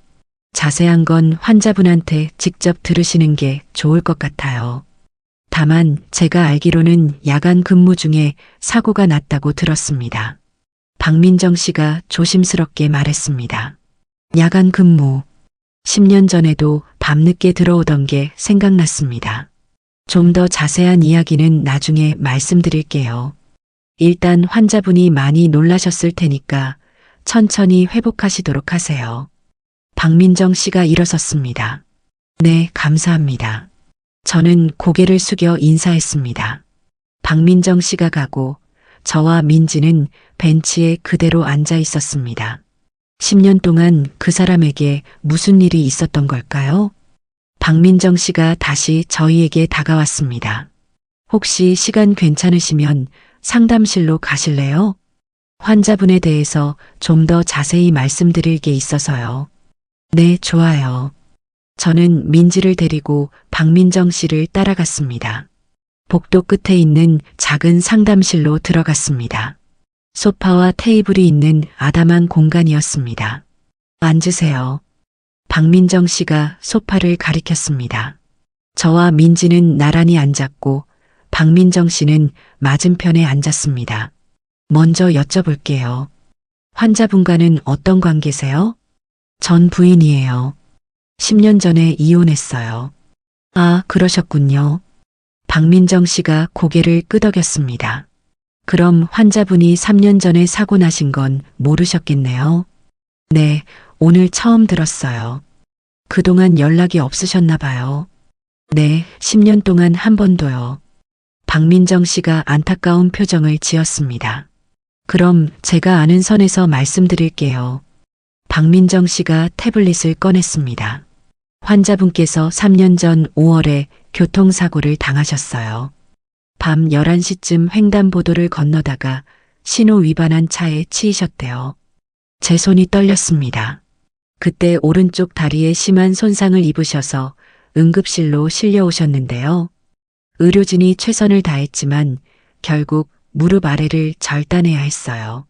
자세한 건 환자분한테 직접 들으시는 게 좋을 것 같아요. 다만 제가 알기로는 야간 근무 중에 사고가 났다고 들었습니다. 박민정 씨가 조심스럽게 말했습니다. 야간 근무. 10년 전에도 밤늦게 들어오던 게 생각났습니다. 좀 더 자세한 이야기는 나중에 말씀드릴게요. 일단 환자분이 많이 놀라셨을 테니까 천천히 회복하시도록 하세요. 박민정 씨가 일어섰습니다. 네, 감사합니다. 저는 고개를 숙여 인사했습니다. 박민정 씨가 가고 저와 민지는 벤치에 그대로 앉아 있었습니다. 10년 동안 그 사람에게 무슨 일이 있었던 걸까요? 박민정 씨가 다시 저희에게 다가왔습니다. 혹시 시간 괜찮으시면 상담실로 가실래요? 환자분에 대해서 좀 더 자세히 말씀드릴 게 있어서요. 네, 좋아요. 저는 민지를 데리고 박민정 씨를 따라갔습니다. 복도 끝에 있는 작은 상담실로 들어갔습니다. 소파와 테이블이 있는 아담한 공간이었습니다. 앉으세요. 박민정 씨가 소파를 가리켰습니다. 저와 민지는 나란히 앉았고 박민정 씨는 맞은편에 앉았습니다. 먼저 여쭤볼게요. 환자분과는 어떤 관계세요? 전 부인이에요. 10년 전에 이혼했어요. 아, 그러셨군요. 박민정 씨가 고개를 끄덕였습니다. 그럼 환자분이 3년 전에 사고 나신 건 모르셨겠네요. 네, 오늘 처음 들었어요. 그동안 연락이 없으셨나 봐요. 네, 10년 동안 한 번도요. 박민정 씨가 안타까운 표정을 지었습니다. 그럼 제가 아는 선에서 말씀드릴게요. 박민정 씨가 태블릿을 꺼냈습니다. 환자분께서 3년 전 5월에 교통사고를 당하셨어요. 밤 11시쯤 횡단보도를 건너다가 신호 위반한 차에 치이셨대요. 제 손이 떨렸습니다. 그때 오른쪽 다리에 심한 손상을 입으셔서 응급실로 실려오셨는데요. 의료진이 최선을 다했지만 결국 무릎 아래를 절단해야 했어요.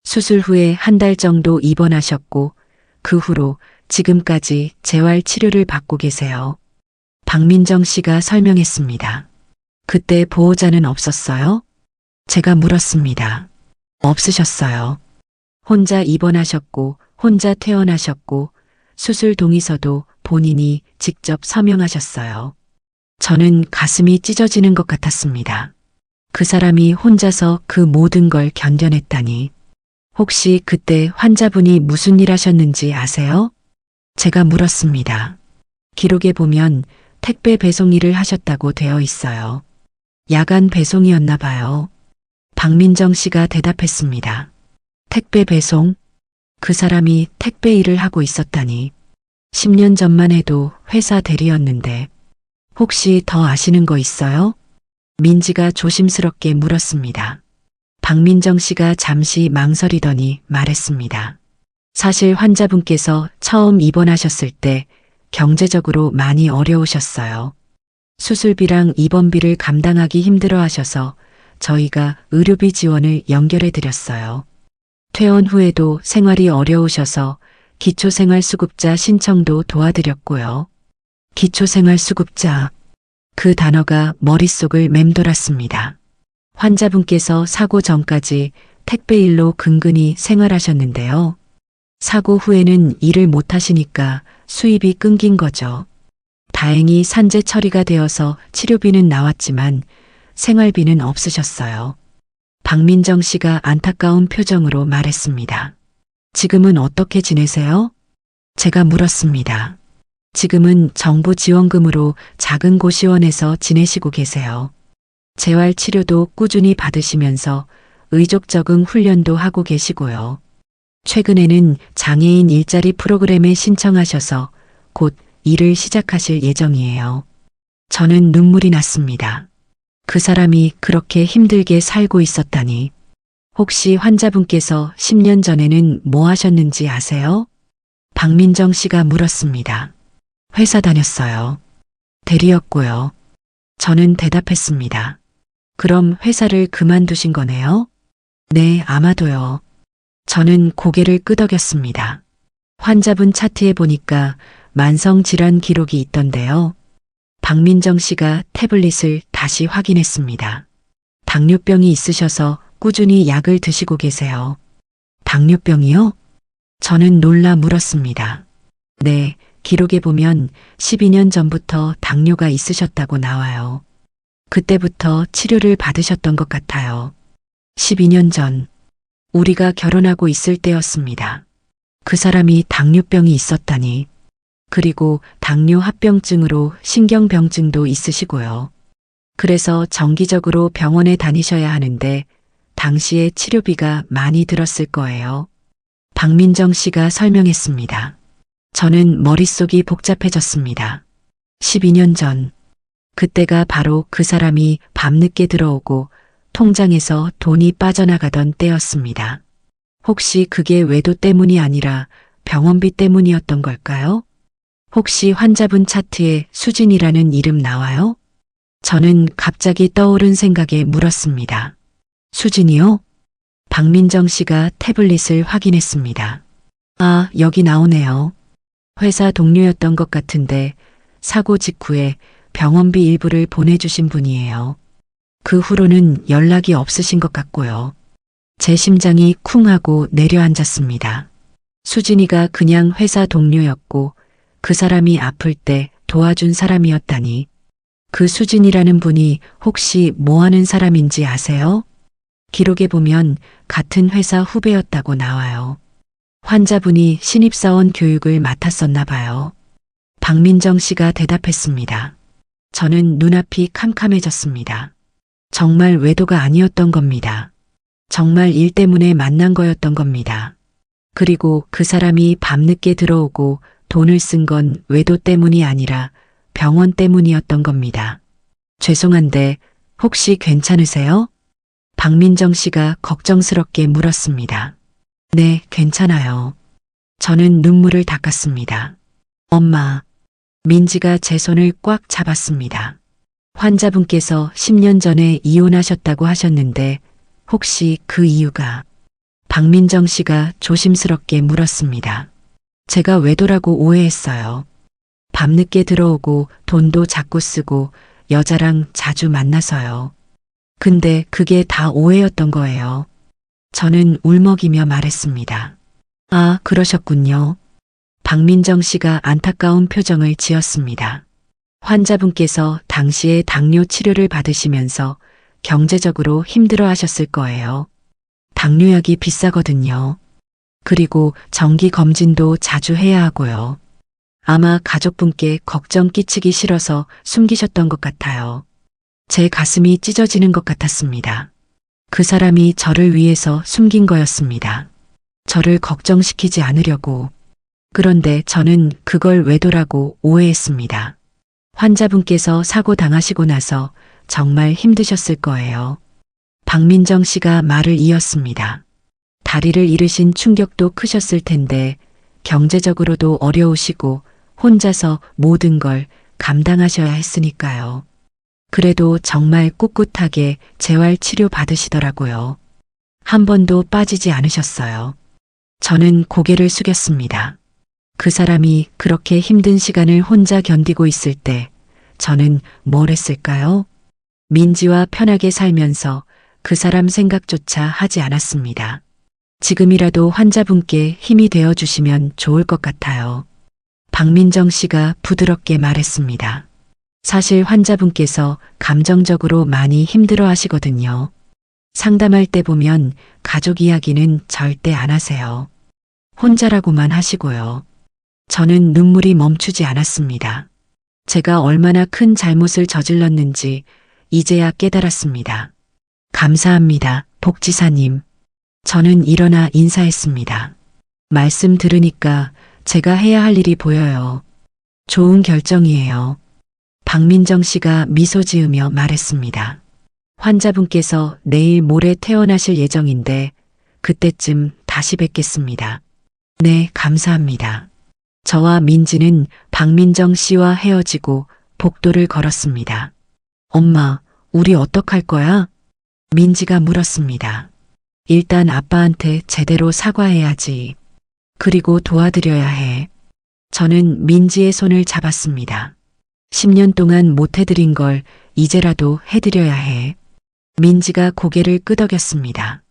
수술 후에 한 달 정도 입원하셨고 그 후로 지금까지 재활 치료를 받고 계세요. 박민정 씨가 설명했습니다. 그때 보호자는 없었어요? 제가 물었습니다. 없으셨어요. 혼자 입원하셨고 혼자 퇴원하셨고 수술 동의서도 본인이 직접 서명하셨어요. 저는 가슴이 찢어지는 것 같았습니다. 그 사람이 혼자서 그 모든 걸 견뎌냈다니. 혹시 그때 환자분이 무슨 일 하셨는지 아세요? 제가 물었습니다. 기록에 보면 택배 배송 일을 하셨다고 되어 있어요. 야간 배송이었나 봐요. 박민정 씨가 대답했습니다. 택배 배송? 그 사람이 택배 일을 하고 있었다니. 10년 전만 해도 회사 대리였는데 혹시 더 아시는 거 있어요? 민지가 조심스럽게 물었습니다. 박민정 씨가 잠시 망설이더니 말했습니다. 사실 환자분께서 처음 입원하셨을 때 경제적으로 많이 어려우셨어요. 수술비랑 입원비를 감당하기 힘들어 하셔서 저희가 의료비 지원을 연결해 드렸어요. 퇴원 후에도 생활이 어려우셔서 기초생활수급자 신청도 도와드렸고요. 기초생활수급자. 그 단어가 머릿속을 맴돌았습니다. 환자분께서 사고 전까지 택배 일로 근근히 생활하셨는데요. 사고 후에는 일을 못 하시니까 수입이 끊긴 거죠. 다행히 산재 처리가 되어서 치료비는 나왔지만 생활비는 없으셨어요. 박민정 씨가 안타까운 표정으로 말했습니다. 지금은 어떻게 지내세요? 제가 물었습니다. 지금은 정부 지원금으로 작은 고시원에서 지내시고 계세요. 재활 치료도 꾸준히 받으시면서 의족 적응 훈련도 하고 계시고요. 최근에는 장애인 일자리 프로그램에 신청하셔서 곧 일을 시작하실 예정이에요. 저는 눈물이 났습니다. 그 사람이 그렇게 힘들게 살고 있었다니. 혹시 환자분께서 10년 전에는 뭐 하셨는지 아세요? 박민정 씨가 물었습니다. 회사 다녔어요. 대리였고요. 저는 대답했습니다. 그럼 회사를 그만두신 거네요? 네, 아마도요. 저는 고개를 끄덕였습니다. 환자분 차트에 보니까 만성질환 기록이 있던데요. 박민정 씨가 태블릿을 다시 확인했습니다. 당뇨병이 있으셔서 꾸준히 약을 드시고 계세요. 당뇨병이요? 저는 놀라 물었습니다. 네, 기록에 보면 12년 전부터 당뇨가 있으셨다고 나와요. 그때부터 치료를 받으셨던 것 같아요. 12년 전, 우리가 결혼하고 있을 때였습니다. 그 사람이 당뇨병이 있었다니. 그리고 당뇨 합병증으로 신경병증도 있으시고요. 그래서 정기적으로 병원에 다니셔야 하는데 당시에 치료비가 많이 들었을 거예요. 박민정 씨가 설명했습니다. 저는 머릿속이 복잡해졌습니다. 12년 전, 그때가 바로 그 사람이 밤늦게 들어오고 통장에서 돈이 빠져나가던 때였습니다. 혹시 그게 외도 때문이 아니라 병원비 때문이었던 걸까요? 혹시 환자분 차트에 수진이라는 이름 나와요? 저는 갑자기 떠오른 생각에 물었습니다. 수진이요? 박민정 씨가 태블릿을 확인했습니다. 아, 여기 나오네요. 회사 동료였던 것 같은데 사고 직후에 병원비 일부를 보내주신 분이에요. 그 후로는 연락이 없으신 것 같고요. 제 심장이 쿵 하고 내려앉았습니다. 수진이가 그냥 회사 동료였고 그 사람이 아플 때 도와준 사람이었다니. 그 수진이라는 분이 혹시 뭐 하는 사람인지 아세요? 기록에 보면 같은 회사 후배였다고 나와요. 환자분이 신입사원 교육을 맡았었나 봐요. 박민정 씨가 대답했습니다. 저는 눈앞이 캄캄해졌습니다. 정말 외도가 아니었던 겁니다. 정말 일 때문에 만난 거였던 겁니다. 그리고 그 사람이 밤늦게 들어오고 돈을 쓴 건 외도 때문이 아니라 병원 때문이었던 겁니다. 죄송한데 혹시 괜찮으세요? 박민정 씨가 걱정스럽게 물었습니다. 네, 괜찮아요. 저는 눈물을 닦았습니다. 엄마, 민지가 제 손을 꽉 잡았습니다. 환자분께서 10년 전에 이혼하셨다고 하셨는데 혹시 그 이유가? 박민정 씨가 조심스럽게 물었습니다. 제가 외도라고 오해했어요. 밤늦게 들어오고 돈도 자꾸 쓰고 여자랑 자주 만나서요. 근데 그게 다 오해였던 거예요. 저는 울먹이며 말했습니다. 아, 그러셨군요. 박민정 씨가 안타까운 표정을 지었습니다. 환자분께서 당시에 당뇨 치료를 받으시면서 경제적으로 힘들어 하셨을 거예요. 당뇨약이 비싸거든요. 그리고 정기 검진도 자주 해야 하고요. 아마 가족분께 걱정 끼치기 싫어서 숨기셨던 것 같아요. 제 가슴이 찢어지는 것 같았습니다. 그 사람이 저를 위해서 숨긴 거였습니다. 저를 걱정시키지 않으려고. 그런데 저는 그걸 외도라고 오해했습니다. 환자분께서 사고 당하시고 나서 정말 힘드셨을 거예요. 박민정 씨가 말을 이었습니다. 다리를 잃으신 충격도 크셨을 텐데 경제적으로도 어려우시고 혼자서 모든 걸 감당하셔야 했으니까요. 그래도 정말 꿋꿋하게 재활 치료 받으시더라고요. 한 번도 빠지지 않으셨어요. 저는 고개를 숙였습니다. 그 사람이 그렇게 힘든 시간을 혼자 견디고 있을 때 저는 뭘 했을까요? 민지와 편하게 살면서 그 사람 생각조차 하지 않았습니다. 지금이라도 환자분께 힘이 되어 주시면 좋을 것 같아요. 박민정 씨가 부드럽게 말했습니다. 사실 환자분께서 감정적으로 많이 힘들어 하시거든요. 상담할 때 보면 가족 이야기는 절대 안 하세요. 혼자라고만 하시고요. 저는 눈물이 멈추지 않았습니다. 제가 얼마나 큰 잘못을 저질렀는지 이제야 깨달았습니다. 감사합니다, 복지사님. 저는 일어나 인사했습니다. 말씀 들으니까 제가 해야 할 일이 보여요. 좋은 결정이에요. 박민정 씨가 미소 지으며 말했습니다. 환자분께서 내일 모레 퇴원하실 예정인데 그때쯤 다시 뵙겠습니다. 네, 감사합니다. 저와 민지는 박민정 씨와 헤어지고 복도를 걸었습니다. 엄마, 우리 어떡할 거야? 민지가 물었습니다. 일단 아빠한테 제대로 사과해야지. 그리고 도와드려야 해. 저는 민지의 손을 잡았습니다. 10년 동안 못 해드린 걸 이제라도 해드려야 해. 민지가 고개를 끄덕였습니다.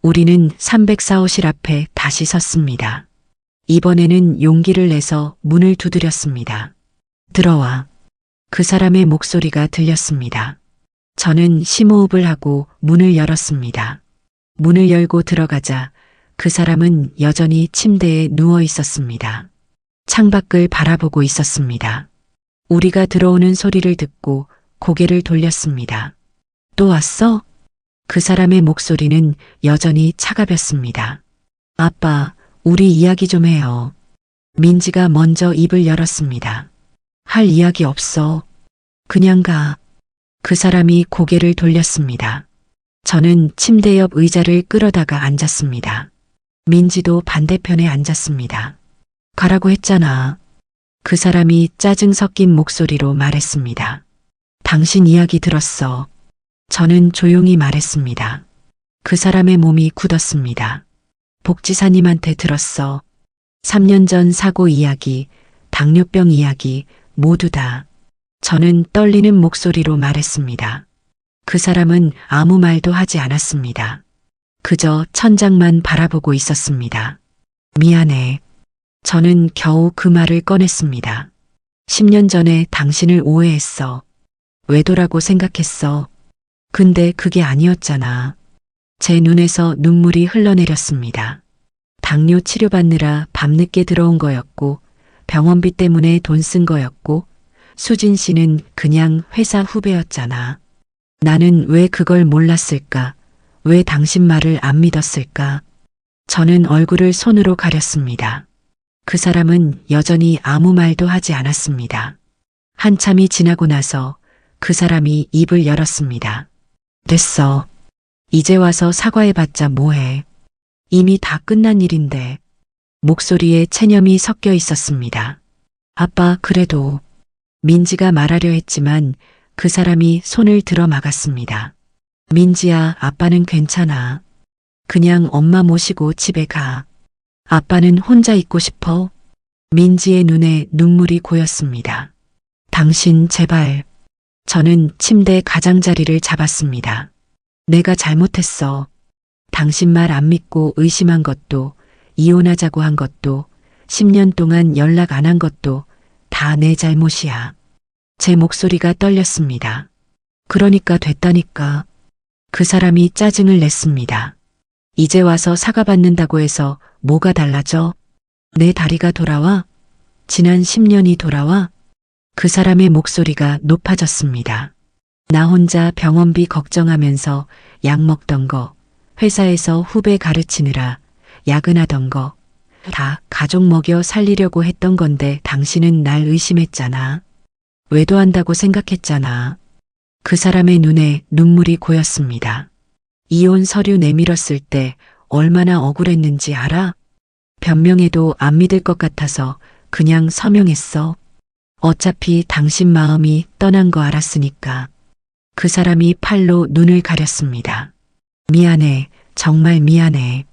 우리는 304호실 앞에 다시 섰습니다. 이번에는 용기를 내서 문을 두드렸습니다. 들어와. 그 사람의 목소리가 들렸습니다. 저는 심호흡을 하고 문을 열었습니다. 문을 열고 들어가자 그 사람은 여전히 침대에 누워 있었습니다. 창밖을 바라보고 있었습니다. 우리가 들어오는 소리를 듣고 고개를 돌렸습니다. 또 왔어? 그 사람의 목소리는 여전히 차가웠습니다. 아빠, 우리 이야기 좀 해요. 민지가 먼저 입을 열었습니다. 할 이야기 없어. 그냥 가. 그 사람이 고개를 돌렸습니다. 저는 침대 옆 의자를 끌어다가 앉았습니다. 민지도 반대편에 앉았습니다. 가라고 했잖아. 그 사람이 짜증 섞인 목소리로 말했습니다. 당신 이야기 들었어. 저는 조용히 말했습니다. 그 사람의 몸이 굳었습니다. 복지사님한테 들었어. 3년 전 사고 이야기, 당뇨병 이야기, 모두 다. 저는 떨리는 목소리로 말했습니다. 그 사람은 아무 말도 하지 않았습니다. 그저 천장만 바라보고 있었습니다. 미안해. 저는 겨우 그 말을 꺼냈습니다. 10년 전에 당신을 오해했어. 외도라고 생각했어. 근데 그게 아니었잖아. 제 눈에서 눈물이 흘러내렸습니다. 당뇨 치료받느라 밤늦게 들어온 거였고, 병원비 때문에 돈 쓴 거였고, 수진 씨는 그냥 회사 후배였잖아. 나는 왜 그걸 몰랐을까? 왜 당신 말을 안 믿었을까? 저는 얼굴을 손으로 가렸습니다. 그 사람은 여전히 아무 말도 하지 않았습니다. 한참이 지나고 나서 그 사람이 입을 열었습니다. 됐어. 이제 와서 사과해봤자 뭐해. 이미 다 끝난 일인데. 목소리에 체념이 섞여 있었습니다. 아빠, 그래도. 민지가 말하려 했지만 그 사람이 손을 들어 막았습니다. 민지야, 아빠는 괜찮아. 그냥 엄마 모시고 집에 가. 아빠는 혼자 있고 싶어. 민지의 눈에 눈물이 고였습니다. 당신 제발. 저는 침대 가장자리를 잡았습니다. 내가 잘못했어. 당신 말 안 믿고 의심한 것도, 이혼하자고 한 것도, 10년 동안 연락 안 한 것도 다 내 잘못이야. 제 목소리가 떨렸습니다. 그러니까 됐다니까. 그 사람이 짜증을 냈습니다. 이제 와서 사과받는다고 해서 뭐가 달라져? 내 다리가 돌아와? 지난 10년이 돌아와? 그 사람의 목소리가 높아졌습니다. 나 혼자 병원비 걱정하면서 약 먹던 거, 회사에서 후배 가르치느라 야근하던 거, 다 가족 먹여 살리려고 했던 건데 당신은 날 의심했잖아. 외도한다고 생각했잖아. 그 사람의 눈에 눈물이 고였습니다. 이혼 서류 내밀었을 때 얼마나 억울했는지 알아? 변명해도 안 믿을 것 같아서 그냥 서명했어. 어차피 당신 마음이 떠난 거 알았으니까. 그 사람이 팔로 눈을 가렸습니다. 미안해, 정말 미안해.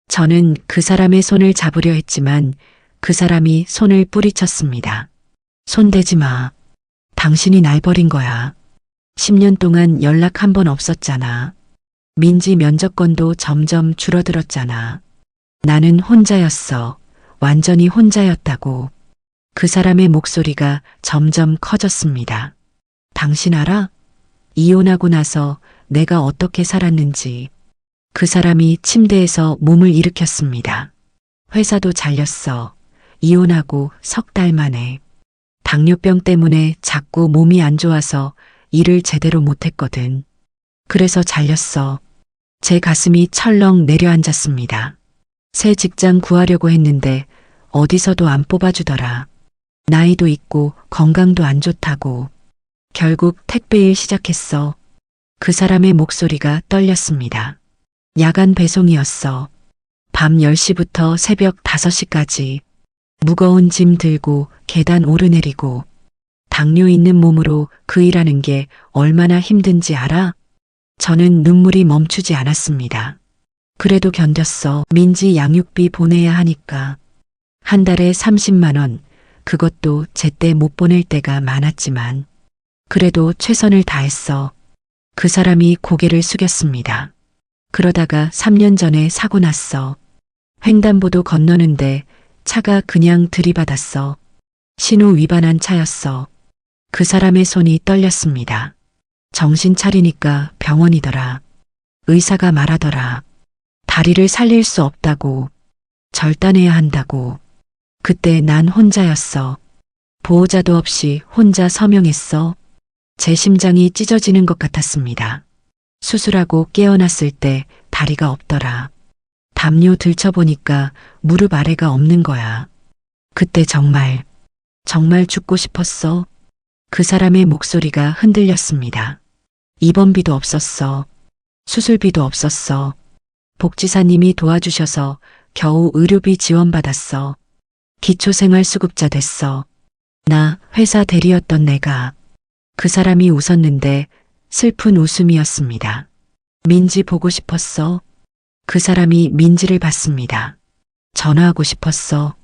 저는 그 사람의 손을 잡으려 했지만 그 사람이 손을 뿌리쳤습니다. 손대지 마. 당신이 날 버린 거야. 10년 동안 연락 한 번 없었잖아. 민지 면접권도 점점 줄어들었잖아. 나는 혼자였어. 완전히 혼자였다고. 그 사람의 목소리가 점점 커졌습니다. 당신 알아? 이혼하고 나서 내가 어떻게 살았는지. 그 사람이 침대에서 몸을 일으켰습니다. 회사도 잘렸어. 이혼하고 석 달 만에. 당뇨병 때문에 자꾸 몸이 안 좋아서 일을 제대로 못했거든. 그래서 잘렸어. 제 가슴이 철렁 내려앉았습니다. 새 직장 구하려고 했는데 어디서도 안 뽑아주더라. 나이도 있고 건강도 안 좋다고. 결국 택배일 시작했어. 그 사람의 목소리가 떨렸습니다. 야간 배송이었어. 밤 10시부터 새벽 5시까지. 무거운 짐 들고 계단 오르내리고. 당뇨 있는 몸으로 그 일하는 게 얼마나 힘든지 알아? 저는 눈물이 멈추지 않았습니다. 그래도 견뎠어. 민지 양육비 보내야 하니까. 한 달에 30만 원. 그것도 제때 못 보낼 때가 많았지만. 그래도 최선을 다했어. 그 사람이 고개를 숙였습니다. 그러다가 3년 전에 사고 났어. 횡단보도 건너는데 차가 그냥 들이받았어. 신호 위반한 차였어. 그 사람의 손이 떨렸습니다. 정신 차리니까 병원이더라. 의사가 말하더라. 다리를 살릴 수 없다고. 절단해야 한다고. 그때 난 혼자였어. 보호자도 없이 혼자 서명했어. 제 심장이 찢어지는 것 같았습니다. 수술하고 깨어났을 때 다리가 없더라. 담요 들춰보니까 무릎 아래가 없는 거야. 그때 정말 죽고 싶었어. 그 사람의 목소리가 흔들렸습니다. 입원비도 없었어. 수술비도 없었어. 복지사님이 도와주셔서 겨우 의료비 지원받았어. 기초생활수급자 됐어. 나 회사 대리였던 내가. 그 사람이 웃었는데 슬픈 웃음이었습니다. 민지 보고 싶었어. 그 사람이 민지를 봤습니다. 전화하고 싶었어.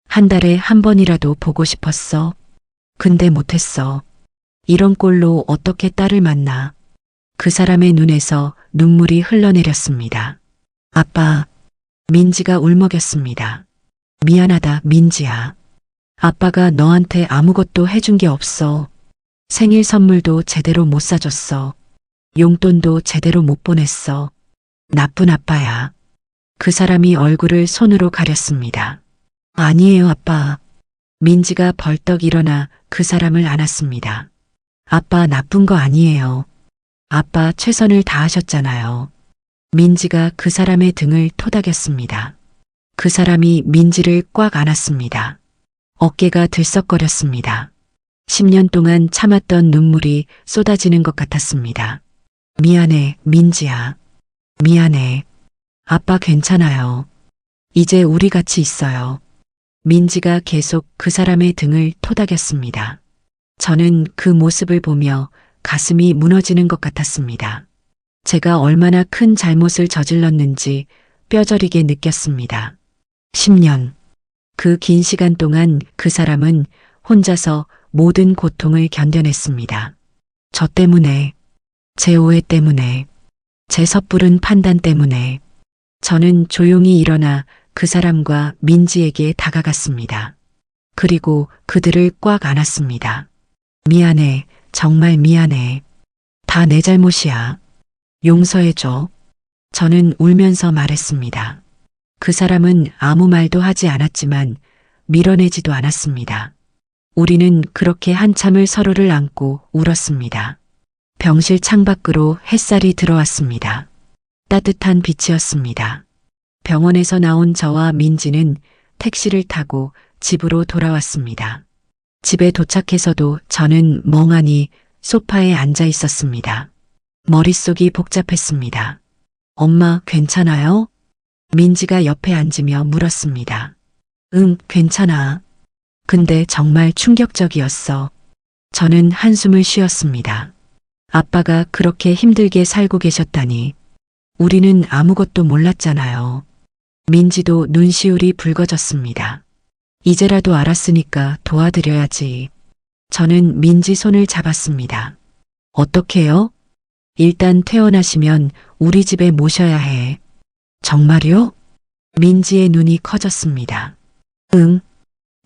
한 달에 한 번이라도 보고 싶었어. 근데 못했어. 이런 꼴로 어떻게 딸을 만나. 그 사람의 눈에서 눈물이 흘러내렸습니다. 아빠, 민지가 울먹였습니다. 미안하다, 민지야. 아빠가 너한테 아무것도 해준 게 없어. 생일 선물도 제대로 못 사줬어. 용돈도 제대로 못 보냈어. 나쁜 아빠야. 그 사람이 얼굴을 손으로 가렸습니다. 아니에요, 아빠. 민지가 벌떡 일어나 그 사람을 안았습니다. 아빠 나쁜 거 아니에요. 아빠 최선을 다하셨잖아요. 민지가 그 사람의 등을 토닥였습니다. 그 사람이 민지를 꽉 안았습니다. 어깨가 들썩거렸습니다. 10년 동안 참았던 눈물이 쏟아지는 것 같았습니다. 미안해, 민지야. 미안해. 아빠 괜찮아요. 이제 우리 같이 있어요. 민지가 계속 그 사람의 등을 토닥였습니다. 저는 그 모습을 보며 가슴이 무너지는 것 같았습니다. 제가 얼마나 큰 잘못을 저질렀는지 뼈저리게 느꼈습니다. 10년. 그 긴 시간 동안 그 사람은 혼자서 모든 고통을 견뎌냈습니다. 저 때문에, 제 오해 때문에, 제 섣부른 판단 때문에. 저는 조용히 일어나 그 사람과 민지에게 다가갔습니다. 그리고 그들을 꽉 안았습니다. 미안해, 정말 미안해. 다 내 잘못이야. 용서해줘. 저는 울면서 말했습니다. 그 사람은 아무 말도 하지 않았지만 밀어내지도 않았습니다. 우리는 그렇게 한참을 서로를 안고 울었습니다. 병실 창밖으로 햇살이 들어왔습니다. 따뜻한 빛이었습니다. 병원에서 나온 저와 민지는 택시를 타고 집으로 돌아왔습니다. 집에 도착해서도 저는 멍하니 소파에 앉아 있었습니다. 머릿속이 복잡했습니다. 엄마 괜찮아요? 민지가 옆에 앉으며 물었습니다. 응, 괜찮아. 근데 정말 충격적이었어. 저는 한숨을 쉬었습니다. 아빠가 그렇게 힘들게 살고 계셨다니. 우리는 아무것도 몰랐잖아요. 민지도 눈시울이 붉어졌습니다. 이제라도 알았으니까 도와드려야지. 저는 민지 손을 잡았습니다. 어떻게요? 일단 퇴원하시면 우리 집에 모셔야 해. 정말요? 민지의 눈이 커졌습니다. 응.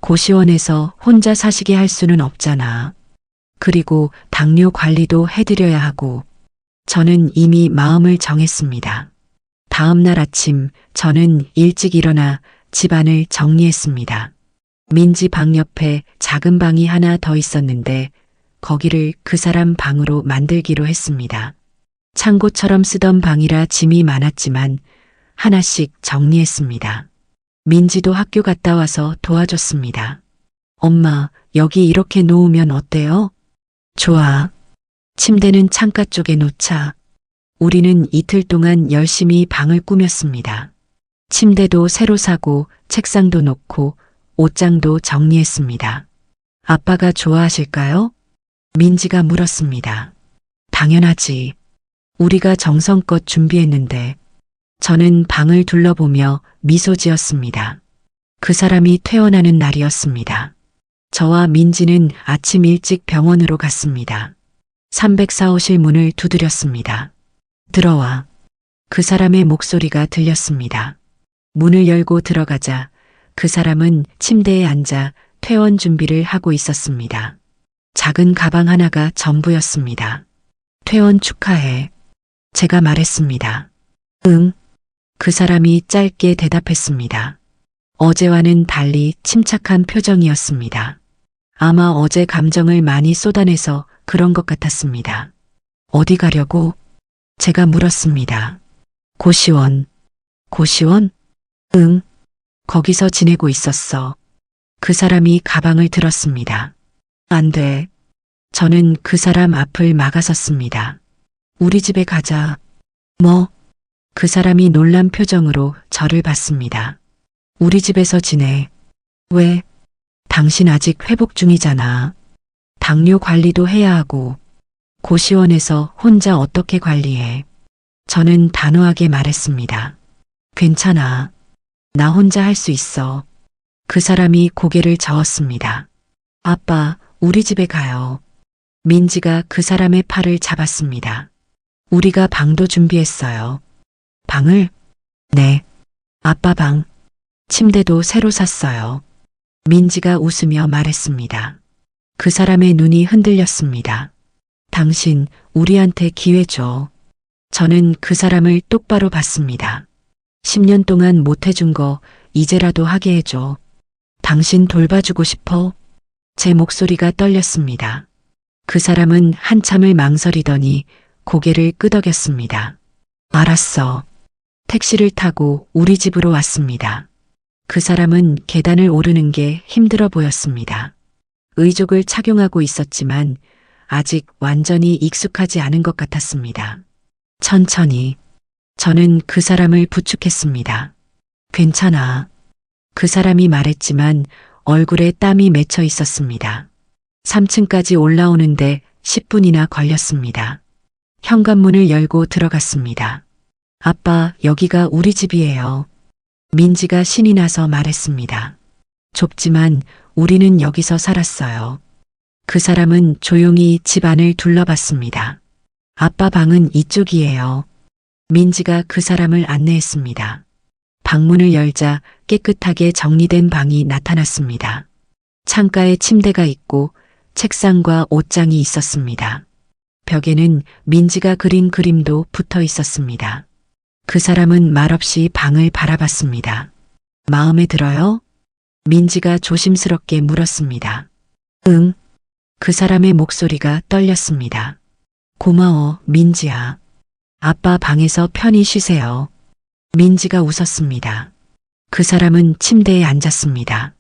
고시원에서 혼자 사시게 할 수는 없잖아. 그리고 당뇨 관리도 해드려야 하고. 저는 이미 마음을 정했습니다. 다음 날 아침 저는 일찍 일어나 집안을 정리했습니다. 민지 방 옆에 작은 방이 하나 더 있었는데 거기를 그 사람 방으로 만들기로 했습니다. 창고처럼 쓰던 방이라 짐이 많았지만 하나씩 정리했습니다. 민지도 학교 갔다 와서 도와줬습니다. 엄마, 여기 이렇게 놓으면 어때요? 좋아. 침대는 창가 쪽에 놓자. 우리는 이틀 동안 열심히 방을 꾸몄습니다. 침대도 새로 사고 책상도 놓고 옷장도 정리했습니다. 아빠가 좋아하실까요? 민지가 물었습니다. 당연하지. 우리가 정성껏 준비했는데. 저는 방을 둘러보며 미소 지었습니다. 그 사람이 퇴원하는 날이었습니다. 저와 민지는 아침 일찍 병원으로 갔습니다. 304호실 문을 두드렸습니다. 들어와. 그 사람의 목소리가 들렸습니다. 문을 열고 들어가자 그 사람은 침대에 앉아 퇴원 준비를 하고 있었습니다. 작은 가방 하나가 전부였습니다. 퇴원 축하해. 제가 말했습니다. 응. 그 사람이 짧게 대답했습니다. 어제와는 달리 침착한 표정이었습니다. 아마 어제 감정을 많이 쏟아내서 그런 것 같았습니다. 어디 가려고? 제가 물었습니다. 고시원. 고시원? 응. 거기서 지내고 있었어. 그 사람이 가방을 들었습니다. 안 돼. 저는 그 사람 앞을 막아섰습니다. 우리 집에 가자. 뭐? 그 사람이 놀란 표정으로 저를 봤습니다. 우리 집에서 지내. 왜? 당신 아직 회복 중이잖아. 당뇨 관리도 해야 하고. 고시원에서 혼자 어떻게 관리해? 저는 단호하게 말했습니다. 괜찮아. 나 혼자 할 수 있어. 그 사람이 고개를 저었습니다. 아빠, 우리 집에 가요. 민지가 그 사람의 팔을 잡았습니다. 우리가 방도 준비했어요. 방을? 네. 아빠 방. 침대도 새로 샀어요. 민지가 웃으며 말했습니다. 그 사람의 눈이 흔들렸습니다. 당신, 우리한테 기회 줘. 저는 그 사람을 똑바로 봤습니다. 10년 동안 못 해준 거 이제라도 하게 해줘. 당신 돌봐주고 싶어? 제 목소리가 떨렸습니다. 그 사람은 한참을 망설이더니 고개를 끄덕였습니다. 알았어. 택시를 타고 우리 집으로 왔습니다. 그 사람은 계단을 오르는 게 힘들어 보였습니다. 의족을 착용하고 있었지만 아직 완전히 익숙하지 않은 것 같았습니다. 천천히. 저는 그 사람을 부축했습니다. 괜찮아. 그 사람이 말했지만 얼굴에 땀이 맺혀 있었습니다. 3층까지 올라오는데 10분이나 걸렸습니다. 현관문을 열고 들어갔습니다. 아빠, 여기가 우리 집이에요. 민지가 신이 나서 말했습니다. 좁지만 우리는 여기서 살았어요. 그 사람은 조용히 집 안을 둘러봤습니다. 아빠 방은 이쪽이에요. 민지가 그 사람을 안내했습니다. 방문을 열자 깨끗하게 정리된 방이 나타났습니다. 창가에 침대가 있고 책상과 옷장이 있었습니다. 벽에는 민지가 그린 그림도 붙어 있었습니다. 그 사람은 말없이 방을 바라봤습니다. 마음에 들어요? 민지가 조심스럽게 물었습니다. 응. 그 사람의 목소리가 떨렸습니다. 고마워, 민지야. 아빠 방에서 편히 쉬세요. 민지가 웃었습니다. 그 사람은 침대에 앉았습니다.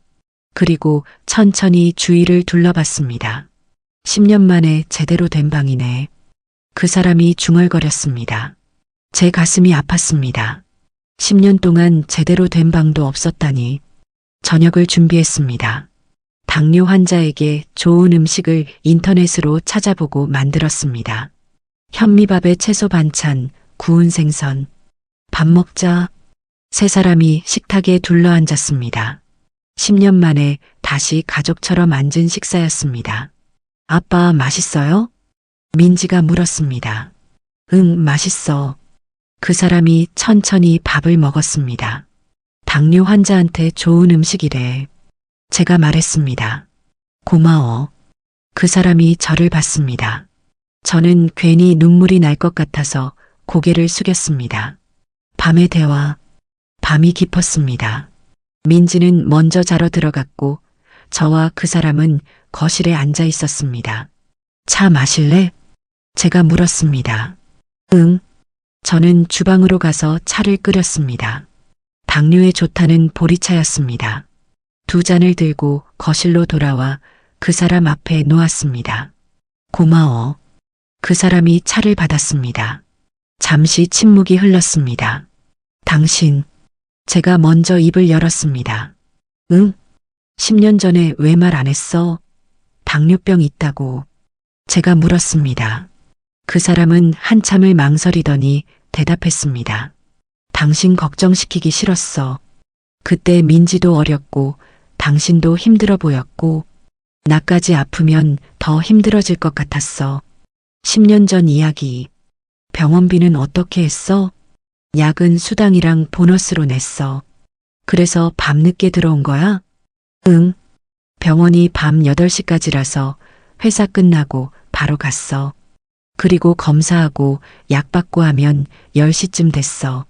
그리고 천천히 주위를 둘러봤습니다. 10년 만에 제대로 된 방이네. 그 사람이 중얼거렸습니다. 제 가슴이 아팠습니다. 10년 동안 제대로 된 방도 없었다니. 저녁을 준비했습니다. 당뇨 환자에게 좋은 음식을 인터넷으로 찾아보고 만들었습니다. 현미밥에 채소 반찬, 구운 생선. 밥 먹자. 세 사람이 식탁에 둘러앉았습니다. 10년 만에 다시 가족처럼 앉은 식사였습니다. 아빠 맛있어요? 민지가 물었습니다. 응, 맛있어. 그 사람이 천천히 밥을 먹었습니다. 당뇨 환자한테 좋은 음식이래. 제가 말했습니다. 고마워. 그 사람이 저를 봤습니다. 저는 괜히 눈물이 날 것 같아서 고개를 숙였습니다. 밤의 대화. 밤이 깊었습니다. 민지는 먼저 자러 들어갔고 저와 그 사람은 거실에 앉아 있었습니다. 차 마실래? 제가 물었습니다. 응. 저는 주방으로 가서 차를 끓였습니다. 당뇨에 좋다는 보리차였습니다. 두 잔을 들고 거실로 돌아와 그 사람 앞에 놓았습니다. 고마워. 그 사람이 차를 받았습니다. 잠시 침묵이 흘렀습니다. 당신, 제가 먼저 입을 열었습니다. 응? 10년 전에 왜 말 안 했어? 당뇨병 있다고. 제가 물었습니다. 그 사람은 한참을 망설이더니 대답했습니다. 당신 걱정시키기 싫었어. 그때 민지도 어렸고 당신도 힘들어 보였고 나까지 아프면 더 힘들어질 것 같았어. 10년 전 이야기. 병원비는 어떻게 했어? 약은 수당이랑 보너스로 냈어. 그래서 밤늦게 들어온 거야? 응. 병원이 밤 8시까지라서 회사 끝나고 바로 갔어. 그리고 검사하고 약 받고 하면 10시쯤 됐어.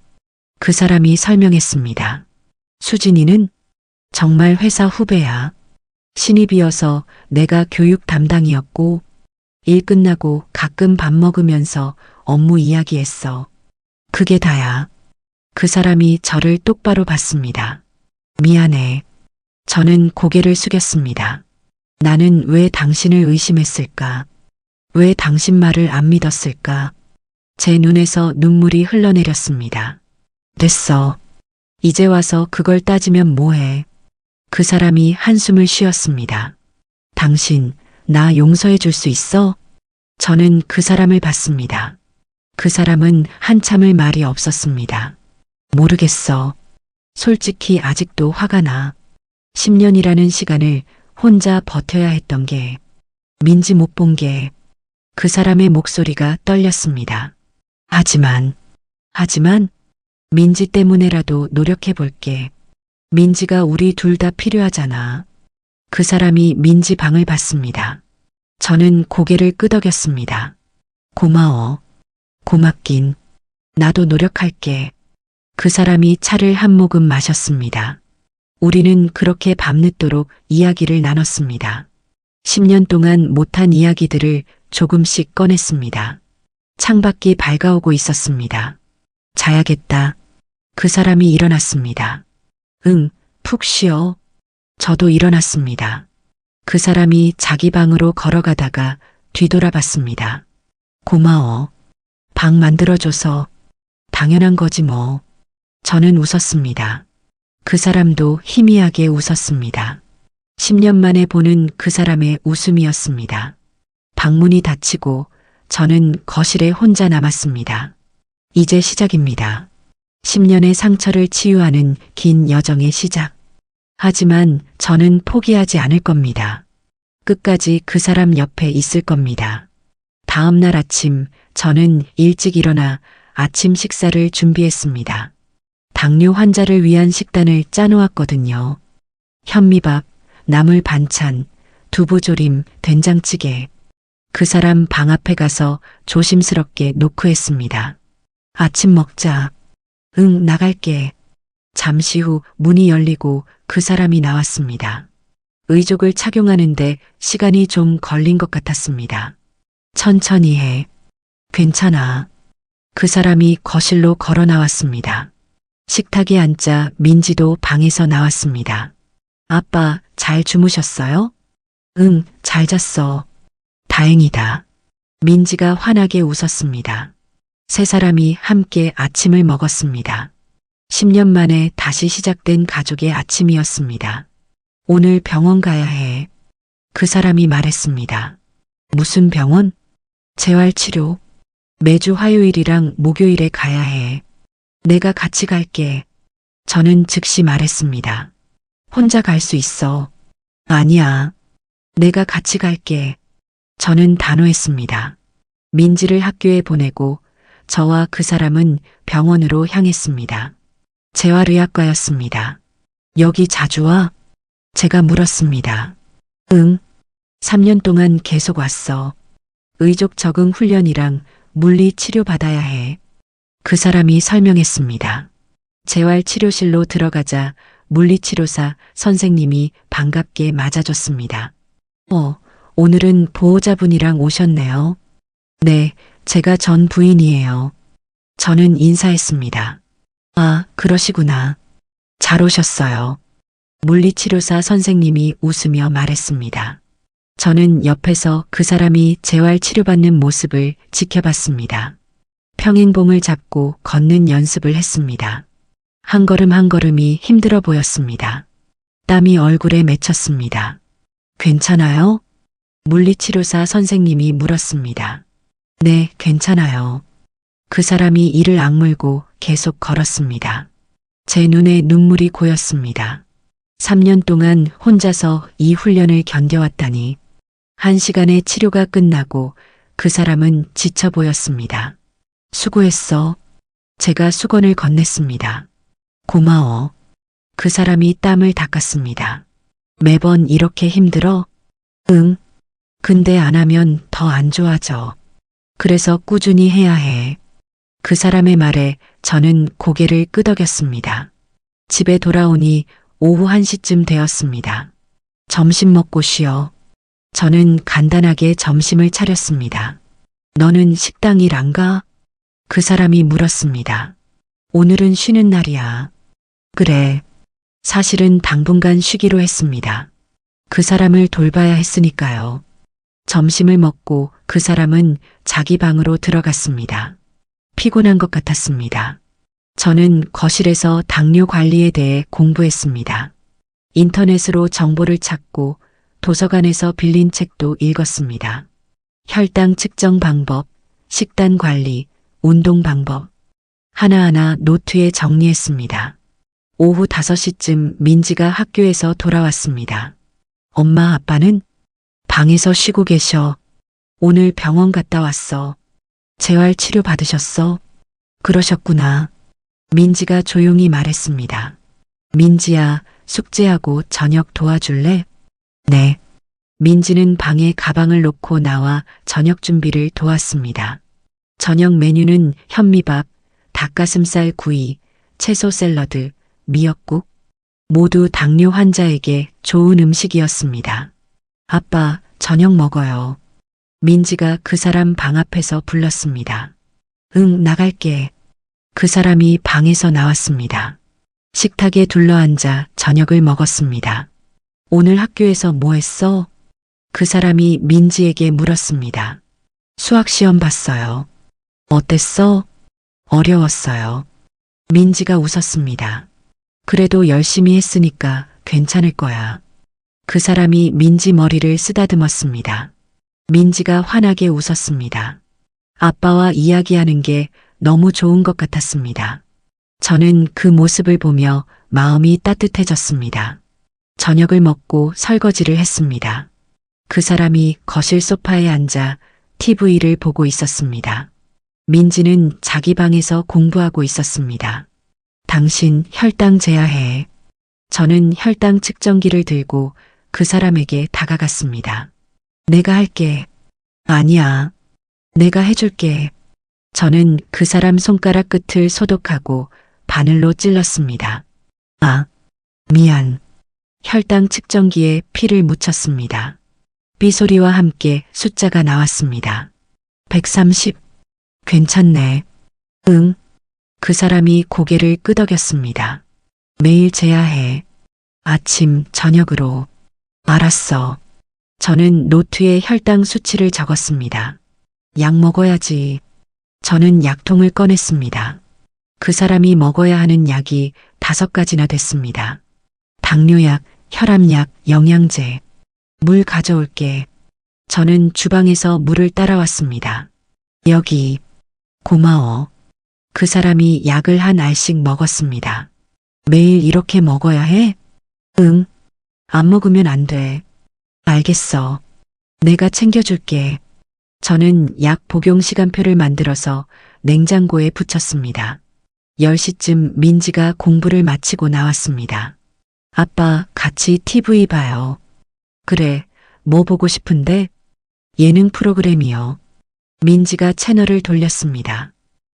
그 사람이 설명했습니다. 수진이는 정말 회사 후배야. 신입이어서 내가 교육 담당이었고 일 끝나고 가끔 밥 먹으면서 업무 이야기했어. 그게 다야. 그 사람이 저를 똑바로 봤습니다. 미안해. 저는 고개를 숙였습니다. 나는 왜 당신을 의심했을까? 왜 당신 말을 안 믿었을까? 제 눈에서 눈물이 흘러내렸습니다. 됐어. 이제 와서 그걸 따지면 뭐해. 그 사람이 한숨을 쉬었습니다. 당신, 나 용서해 줄 수 있어? 저는 그 사람을 봤습니다. 그 사람은 한참을 말이 없었습니다. 모르겠어. 솔직히 아직도 화가 나. 10년이라는 시간을 혼자 버텨야 했던 게, 민지 못 본 게, 그 사람의 목소리가 떨렸습니다. 하지만, 민지 때문에라도 노력해 볼게. 민지가 우리 둘 다 필요하잖아. 그 사람이 민지 방을 봤습니다. 저는 고개를 끄덕였습니다. 고마워. 고맙긴. 나도 노력할게. 그 사람이 차를 한 모금 마셨습니다. 우리는 그렇게 밤늦도록 이야기를 나눴습니다. 10년 동안 못한 이야기들을 조금씩 꺼냈습니다. 창밖이 밝아오고 있었습니다. 자야겠다. 그 사람이 일어났습니다. 응, 푹 쉬어. 저도 일어났습니다. 그 사람이 자기 방으로 걸어가다가 뒤돌아봤습니다. 고마워. 방 만들어줘서. 당연한 거지 뭐. 저는 웃었습니다. 그 사람도 희미하게 웃었습니다. 10년 만에 보는 그 사람의 웃음이었습니다. 방문이 닫히고 저는 거실에 혼자 남았습니다. 이제 시작입니다. 10년의 상처를 치유하는 긴 여정의 시작. 하지만 저는 포기하지 않을 겁니다. 끝까지 그 사람 옆에 있을 겁니다. 다음 날 아침 저는 일찍 일어나 아침 식사를 준비했습니다. 당뇨 환자를 위한 식단을 짜놓았거든요. 현미밥, 나물 반찬, 두부조림, 된장찌개. 그 사람 방 앞에 가서 조심스럽게 노크했습니다. 아침 먹자. 응, 나갈게. 잠시 후 문이 열리고 그 사람이 나왔습니다. 의족을 착용하는데 시간이 좀 걸린 것 같았습니다. 천천히 해. 괜찮아. 그 사람이 거실로 걸어 나왔습니다. 식탁에 앉자 민지도 방에서 나왔습니다. 아빠, 잘 주무셨어요? 응, 잘 잤어. 다행이다. 민지가 환하게 웃었습니다. 세 사람이 함께 아침을 먹었습니다. 10년 만에 다시 시작된 가족의 아침이었습니다. 오늘 병원 가야 해. 그 사람이 말했습니다. 무슨 병원? 재활치료. 매주 화요일이랑 목요일에 가야 해. 내가 같이 갈게. 저는 즉시 말했습니다. 혼자 갈 수 있어. 아니야. 내가 같이 갈게. 저는 단호했습니다. 민지를 학교에 보내고 저와 그 사람은 병원으로 향했습니다. 재활의학과였습니다. 여기 자주 와? 제가 물었습니다. 응. 3년 동안 계속 왔어. 의족 적응 훈련이랑 물리 치료 받아야 해. 그 사람이 설명했습니다. 재활치료실로 들어가자 물리치료사 선생님이 반갑게 맞아줬습니다. 오늘은 보호자분이랑 오셨네요. 네, 제가 전 부인이에요. 저는 인사했습니다. 아, 그러시구나. 잘 오셨어요. 물리치료사 선생님이 웃으며 말했습니다. 저는 옆에서 그 사람이 재활치료받는 모습을 지켜봤습니다. 평행봉을 잡고 걷는 연습을 했습니다. 한 걸음 한 걸음이 힘들어 보였습니다. 땀이 얼굴에 맺혔습니다. 괜찮아요? 물리치료사 선생님이 물었습니다. 네, 괜찮아요. 그 사람이 이를 악물고 계속 걸었습니다. 제 눈에 눈물이 고였습니다. 3년 동안 혼자서 이 훈련을 견뎌왔다니. 1시간의 치료가 끝나고 그 사람은 지쳐 보였습니다. 수고했어. 제가 수건을 건넸습니다. 고마워. 그 사람이 땀을 닦았습니다. 매번 이렇게 힘들어? 응. 근데 안 하면 더 안 좋아져. 그래서 꾸준히 해야 해. 그 사람의 말에 저는 고개를 끄덕였습니다. 집에 돌아오니 오후 1시쯤 되었습니다. 점심 먹고 쉬어. 저는 간단하게 점심을 차렸습니다. 너는 식당 일 안 가? 그 사람이 물었습니다. 오늘은 쉬는 날이야. 그래. 사실은 당분간 쉬기로 했습니다. 그 사람을 돌봐야 했으니까요. 점심을 먹고 그 사람은 자기 방으로 들어갔습니다. 피곤한 것 같았습니다. 저는 거실에서 당뇨 관리에 대해 공부했습니다. 인터넷으로 정보를 찾고 도서관에서 빌린 책도 읽었습니다. 혈당 측정 방법, 식단 관리, 운동 방법. 하나하나 노트에 정리했습니다. 오후 5시쯤 민지가 학교에서 돌아왔습니다. 엄마 아빠는? 방에서 쉬고 계셔. 오늘 병원 갔다 왔어. 재활치료 받으셨어? 그러셨구나. 민지가 조용히 말했습니다. 민지야, 숙제하고 저녁 도와줄래? 네. 민지는 방에 가방을 놓고 나와 저녁 준비를 도왔습니다. 저녁 메뉴는 현미밥, 닭가슴살 구이, 채소 샐러드, 미역국. 모두 당뇨 환자에게 좋은 음식이었습니다. 아빠, 저녁 먹어요. 민지가 그 사람 방 앞에서 불렀습니다. 응, 나갈게. 그 사람이 방에서 나왔습니다. 식탁에 둘러앉아 저녁을 먹었습니다. 오늘 학교에서 뭐 했어? 그 사람이 민지에게 물었습니다. 수학시험 봤어요. 어땠어? 어려웠어요. 민지가 웃었습니다. 그래도 열심히 했으니까 괜찮을 거야. 그 사람이 민지 머리를 쓰다듬었습니다. 민지가 환하게 웃었습니다. 아빠와 이야기하는 게 너무 좋은 것 같았습니다. 저는 그 모습을 보며 마음이 따뜻해졌습니다. 저녁을 먹고 설거지를 했습니다. 그 사람이 거실 소파에 앉아 TV를 보고 있었습니다. 민지는 자기 방에서 공부하고 있었습니다. 당신 혈당 재야해. 저는 혈당 측정기를 들고 그 사람에게 다가갔습니다. 내가 할게. 아니야. 내가 해줄게. 저는 그 사람 손가락 끝을 소독하고 바늘로 찔렀습니다. 아, 미안. 혈당 측정기에 피를 묻혔습니다. 삐소리와 함께 숫자가 나왔습니다. 130. 괜찮네. 응. 그 사람이 고개를 끄덕였습니다. 매일 재야 해. 아침, 저녁으로. 알았어. 저는 노트에 혈당 수치를 적었습니다. 약 먹어야지. 저는 약통을 꺼냈습니다. 그 사람이 먹어야 하는 약이 5가지나 됐습니다. 당뇨약, 혈압약, 영양제. 물 가져올게. 저는 주방에서 물을 따라왔습니다. 여기. 고마워. 그 사람이 약을 한 알씩 먹었습니다. 매일 이렇게 먹어야 해? 응. 안 먹으면 안 돼. 알겠어. 내가 챙겨줄게. 저는 약 복용 시간표를 만들어서 냉장고에 붙였습니다. 10시쯤 민지가 공부를 마치고 나왔습니다. 아빠, 같이 TV 봐요. 그래, 뭐 보고 싶은데? 예능 프로그램이요. 민지가 채널을 돌렸습니다.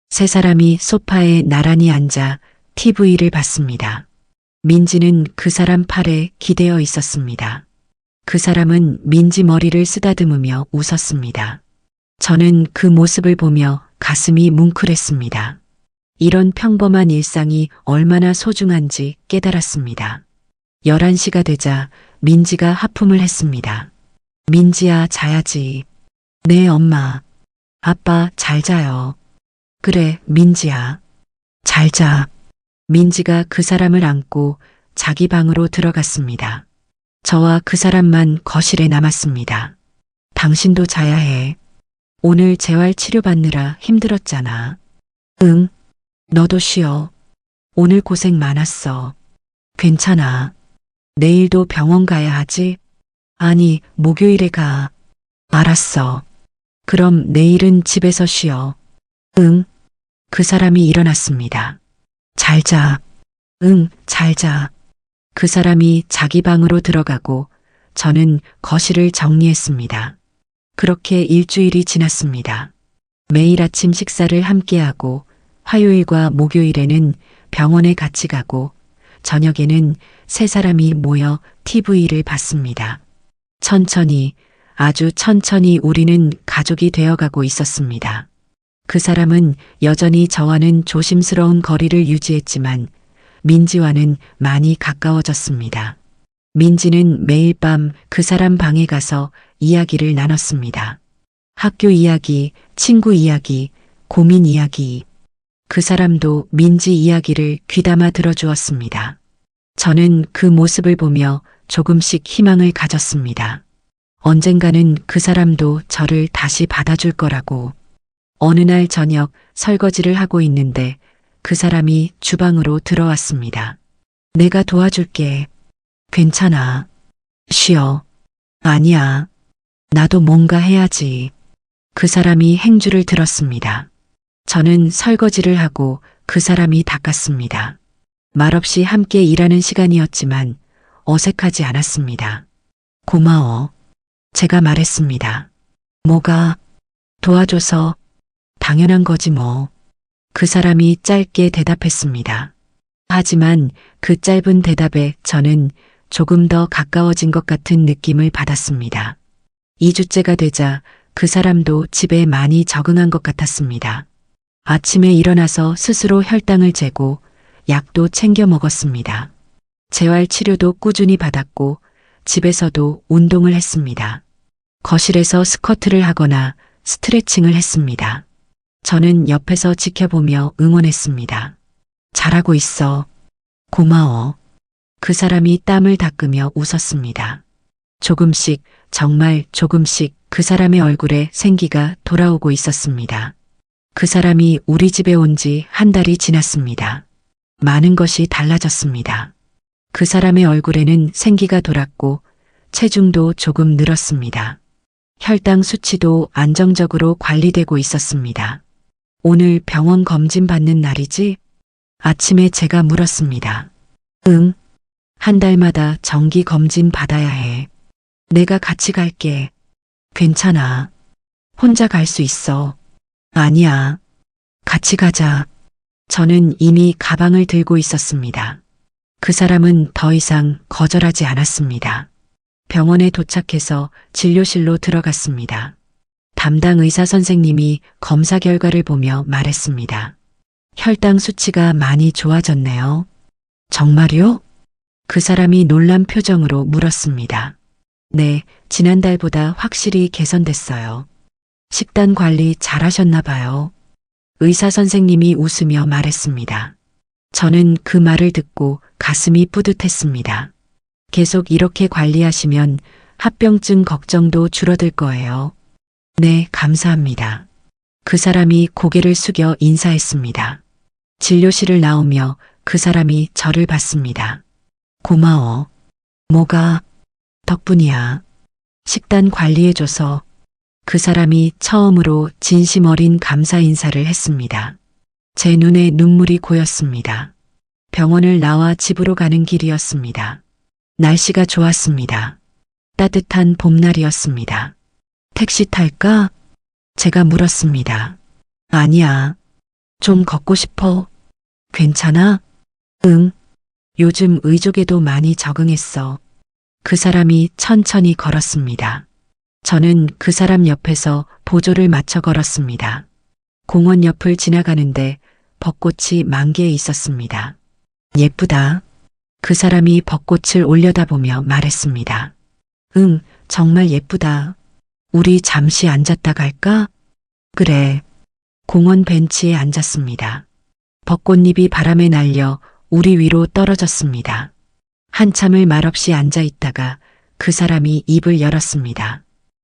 세 사람이 소파에 나란히 앉아 TV를 봤습니다. 민지는 그 사람 팔에 기대어 있었습니다. 그 사람은 민지 머리를 쓰다듬으며 웃었습니다. 저는 그 모습을 보며 가슴이 뭉클했습니다. 이런 평범한 일상이 얼마나 소중한지 깨달았습니다. 11시가 되자 민지가 하품을 했습니다. 민지야, 자야지. 네, 엄마. 아빠, 잘 자요. 그래, 민지야. 잘 자. 민지가 그 사람을 안고 자기 방으로 들어갔습니다. 저와 그 사람만 거실에 남았습니다. 당신도 자야 해. 오늘 재활 치료받느라 힘들었잖아. 응, 너도 쉬어. 오늘 고생 많았어. 괜찮아. 내일도 병원 가야 하지? 아니, 목요일에 가. 알았어. 그럼 내일은 집에서 쉬어. 응. 그 사람이 일어났습니다. 잘 자. 응, 잘 자. 그 사람이 자기 방으로 들어가고 저는 거실을 정리했습니다. 그렇게 일주일이 지났습니다. 매일 아침 식사를 함께하고 화요일과 목요일에는 병원에 같이 가고 저녁에는 세 사람이 모여 TV를 봤습니다. 천천히, 아주 천천히 우리는 가족이 되어가고 있었습니다. 그 사람은 여전히 저와는 조심스러운 거리를 유지했지만 민지와는 많이 가까워졌습니다. 민지는 매일 밤 그 사람 방에 가서 이야기를 나눴습니다. 학교 이야기, 친구 이야기, 고민 이야기. 그 사람도 민지 이야기를 귀담아 들어주었습니다. 저는 그 모습을 보며 조금씩 희망을 가졌습니다. 언젠가는 그 사람도 저를 다시 받아줄 거라고. 어느 날 저녁 설거지를 하고 있는데 그 사람이 주방으로 들어왔습니다. 내가 도와줄게. 괜찮아. 쉬어. 아니야. 나도 뭔가 해야지. 그 사람이 행주를 들었습니다. 저는 설거지를 하고 그 사람이 닦았습니다. 말없이 함께 일하는 시간이었지만 어색하지 않았습니다. 고마워. 제가 말했습니다. 뭐가? 도와줘서 당연한 거지 뭐. 그 사람이 짧게 대답했습니다. 하지만 그 짧은 대답에 저는 조금 더 가까워진 것 같은 느낌을 받았습니다. 2주째가 되자 그 사람도 집에 많이 적응한 것 같았습니다. 아침에 일어나서 스스로 혈당을 재고 약도 챙겨 먹었습니다. 재활 치료도 꾸준히 받았고 집에서도 운동을 했습니다. 거실에서 스쿼트를 하거나 스트레칭을 했습니다. 저는 옆에서 지켜보며 응원했습니다. 잘하고 있어. 고마워. 그 사람이 땀을 닦으며 웃었습니다. 조금씩, 정말 조금씩 그 사람의 얼굴에 생기가 돌아오고 있었습니다. 그 사람이 우리 집에 온 지 한 달이 지났습니다. 많은 것이 달라졌습니다. 그 사람의 얼굴에는 생기가 돌았고 체중도 조금 늘었습니다. 혈당 수치도 안정적으로 관리되고 있었습니다. 오늘 병원 검진 받는 날이지? 아침에 제가 물었습니다. 응. 한 달마다 정기 검진 받아야 해. 내가 같이 갈게. 괜찮아. 혼자 갈 수 있어. 아니야. 같이 가자. 저는 이미 가방을 들고 있었습니다. 그 사람은 더 이상 거절하지 않았습니다. 병원에 도착해서 진료실로 들어갔습니다. 담당 의사 선생님이 검사 결과를 보며 말했습니다. 혈당 수치가 많이 좋아졌네요. 정말요? 그 사람이 놀란 표정으로 물었습니다. 네, 지난달보다 확실히 개선됐어요. 식단 관리 잘하셨나 봐요. 의사 선생님이 웃으며 말했습니다. 저는 그 말을 듣고 가슴이 뿌듯했습니다. 계속 이렇게 관리하시면 합병증 걱정도 줄어들 거예요. 네, 감사합니다. 그 사람이 고개를 숙여 인사했습니다. 진료실을 나오며 그 사람이 저를 봤습니다. 고마워. 뭐가? 덕분이야. 식단 관리해줘서 그 사람이 처음으로 진심 어린 감사 인사를 했습니다. 제 눈에 눈물이 고였습니다. 병원을 나와 집으로 가는 길이었습니다. 날씨가 좋았습니다. 따뜻한 봄날이었습니다. 택시 탈까? 제가 물었습니다. 아니야. 좀 걷고 싶어. 괜찮아? 응. 요즘 의족에도 많이 적응했어. 그 사람이 천천히 걸었습니다. 저는 그 사람 옆에서 보조를 맞춰 걸었습니다. 공원 옆을 지나가는데 벚꽃이 만개에 있었습니다. 예쁘다. 그 사람이 벚꽃을 올려다보며 말했습니다. 응, 정말 예쁘다. 우리 잠시 앉았다 갈까? 그래. 공원 벤치에 앉았습니다. 벚꽃잎이 바람에 날려 우리 위로 떨어졌습니다. 한참을 말없이 앉아 있다가 그 사람이 입을 열었습니다.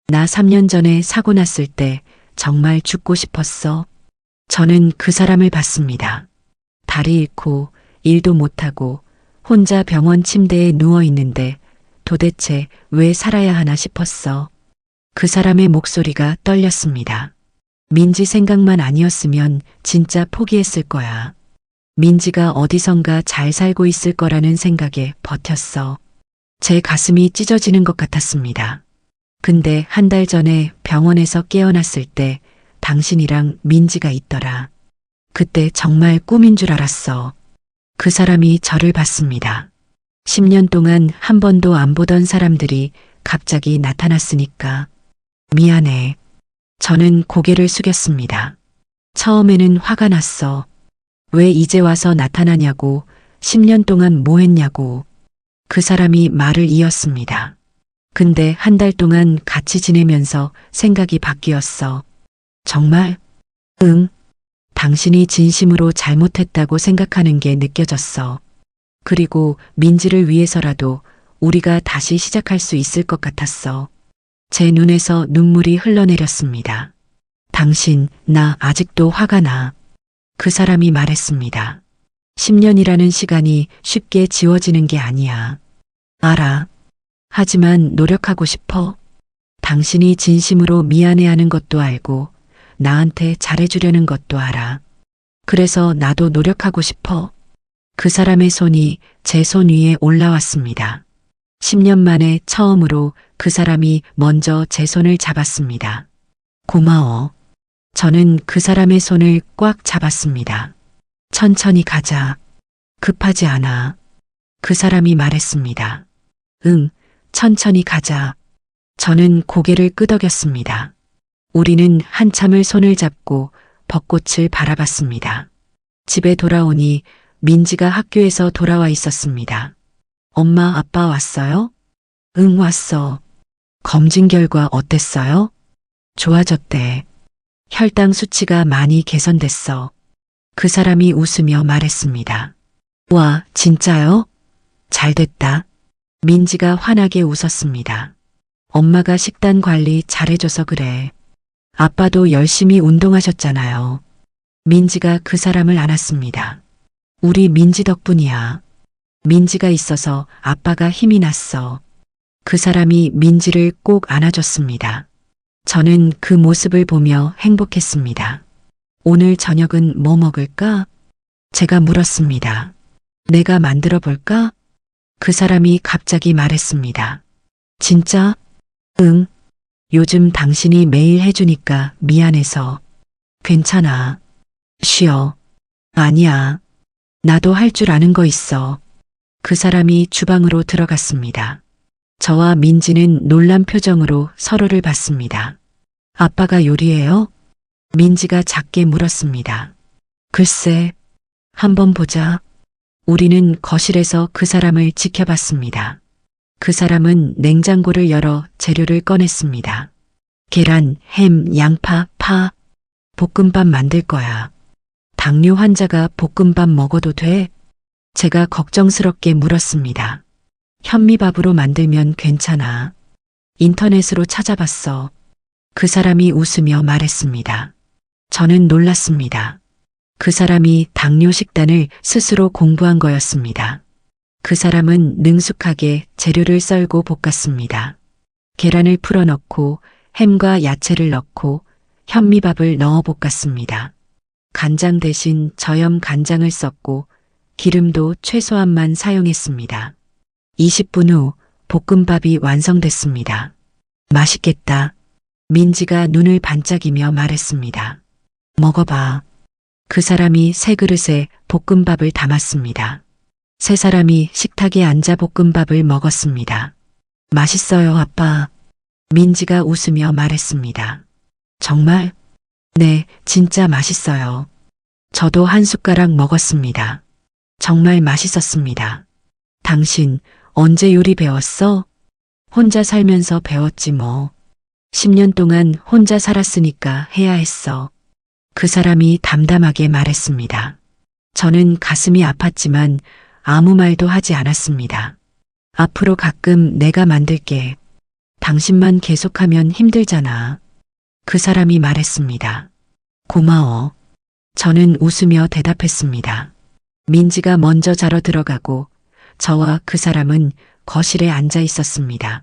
나 3년 전에 사고 났을 때 정말 죽고 싶었어. 저는 그 사람을 봤습니다. 다리 잃고 일도 못하고 혼자 병원 침대에 누워 있는데 도대체 왜 살아야 하나 싶었어. 그 사람의 목소리가 떨렸습니다. 민지 생각만 아니었으면 진짜 포기했을 거야. 민지가 어디선가 잘 살고 있을 거라는 생각에 버텼어. 제 가슴이 찢어지는 것 같았습니다. 근데 한 달 전에 병원에서 깨어났을 때 당신이랑 민지가 있더라. 그때 정말 꿈인 줄 알았어. 그 사람이 저를 봤습니다. 10년 동안 한 번도 안 보던 사람들이 갑자기 나타났으니까. 미안해. 저는 고개를 숙였습니다. 처음에는 화가 났어. 왜 이제 와서 나타나냐고, 10년 동안 뭐 했냐고. 그 사람이 말을 이었습니다. 근데 한 달 동안 같이 지내면서 생각이 바뀌었어. 정말? 응. 당신이 진심으로 잘못했다고 생각하는 게 느껴졌어. 그리고 민지를 위해서라도 우리가 다시 시작할 수 있을 것 같았어. 제 눈에서 눈물이 흘러내렸습니다. 당신, 나 아직도 화가 나. 그 사람이 말했습니다. 10년이라는 시간이 쉽게 지워지는 게 아니야. 알아. 하지만 노력하고 싶어. 당신이 진심으로 미안해하는 것도 알고 나한테 잘해주려는 것도 알아. 그래서 나도 노력하고 싶어. 그 사람의 손이 제 손 위에 올라왔습니다. 10년 만에 처음으로 그 사람이 먼저 제 손을 잡았습니다. 고마워. 저는 그 사람의 손을 꽉 잡았습니다. 천천히 가자. 급하지 않아. 그 사람이 말했습니다. 응, 천천히 가자. 저는 고개를 끄덕였습니다. 우리는 한참을 손을 잡고 벚꽃을 바라봤습니다. 집에 돌아오니 민지가 학교에서 돌아와 있었습니다. 엄마, 아빠 왔어요? 응, 왔어. 검진 결과 어땠어요? 좋아졌대. 혈당 수치가 많이 개선됐어. 그 사람이 웃으며 말했습니다. 와, 진짜요? 잘 됐다. 민지가 환하게 웃었습니다. 엄마가 식단 관리 잘해줘서 그래. 아빠도 열심히 운동하셨잖아요. 민지가 그 사람을 안았습니다. 우리 민지 덕분이야. 민지가 있어서 아빠가 힘이 났어. 그 사람이 민지를 꼭 안아줬습니다. 저는 그 모습을 보며 행복했습니다. 오늘 저녁은 뭐 먹을까? 제가 물었습니다. 내가 만들어 볼까? 그 사람이 갑자기 말했습니다. 진짜? 응. 요즘 당신이 매일 해주니까 미안해서. 괜찮아. 쉬어. 아니야. 나도 할 줄 아는 거 있어. 그 사람이 주방으로 들어갔습니다. 저와 민지는 놀란 표정으로 서로를 봤습니다. 아빠가 요리해요? 민지가 작게 물었습니다. 글쎄, 한번 보자. 우리는 거실에서 그 사람을 지켜봤습니다. 그 사람은 냉장고를 열어 재료를 꺼냈습니다. 계란, 햄, 양파, 파. 볶음밥 만들 거야. 당뇨 환자가 볶음밥 먹어도 돼? 제가 걱정스럽게 물었습니다. 현미밥으로 만들면 괜찮아. 인터넷으로 찾아봤어. 그 사람이 웃으며 말했습니다. 저는 놀랐습니다. 그 사람이 당뇨 식단을 스스로 공부한 거였습니다. 그 사람은 능숙하게 재료를 썰고 볶았습니다. 계란을 풀어넣고 햄과 야채를 넣고 현미밥을 넣어 볶았습니다. 간장 대신 저염 간장을 썼고 기름도 최소한만 사용했습니다. 20분 후 볶음밥이 완성됐습니다. 맛있겠다. 민지가 눈을 반짝이며 말했습니다. 먹어봐. 그 사람이 새 그릇에 볶음밥을 담았습니다. 세 사람이 식탁에 앉아 볶음밥을 먹었습니다. 맛있어요, 아빠. 민지가 웃으며 말했습니다. 정말? 네, 진짜 맛있어요. 저도 한 숟가락 먹었습니다. 정말 맛있었습니다. 당신 언제 요리 배웠어? 혼자 살면서 배웠지 뭐. 10년 동안 혼자 살았으니까 해야 했어. 그 사람이 담담하게 말했습니다. 저는 가슴이 아팠지만 아무 말도 하지 않았습니다. 앞으로 가끔 내가 만들게. 당신만 계속하면 힘들잖아. 그 사람이 말했습니다. 고마워. 저는 웃으며 대답했습니다. 민지가 먼저 자러 들어가고 저와 그 사람은 거실에 앉아 있었습니다.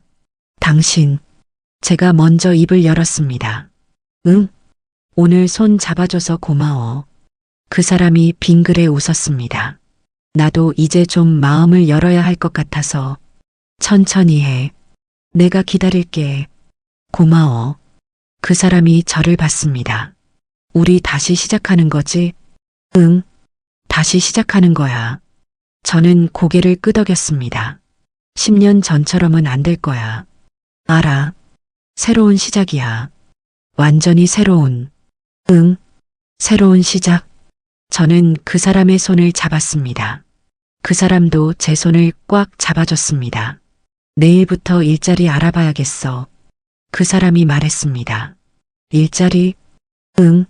당신, 제가 먼저 입을 열었습니다. 응? 오늘 손 잡아줘서 고마워. 그 사람이 빙그레 웃었습니다. 나도 이제 좀 마음을 열어야 할 것 같아서. 천천히 해. 내가 기다릴게. 고마워. 그 사람이 저를 봤습니다. 우리 다시 시작하는 거지? 응. 다시 시작하는 거야. 저는 고개를 끄덕였습니다. 10년 전처럼은 안 될 거야. 알아. 새로운 시작이야. 완전히 새로운. 응. 새로운 시작. 저는 그 사람의 손을 잡았습니다. 그 사람도 제 손을 꽉 잡아줬습니다. 내일부터 일자리 알아봐야겠어. 그 사람이 말했습니다. 일자리? 응.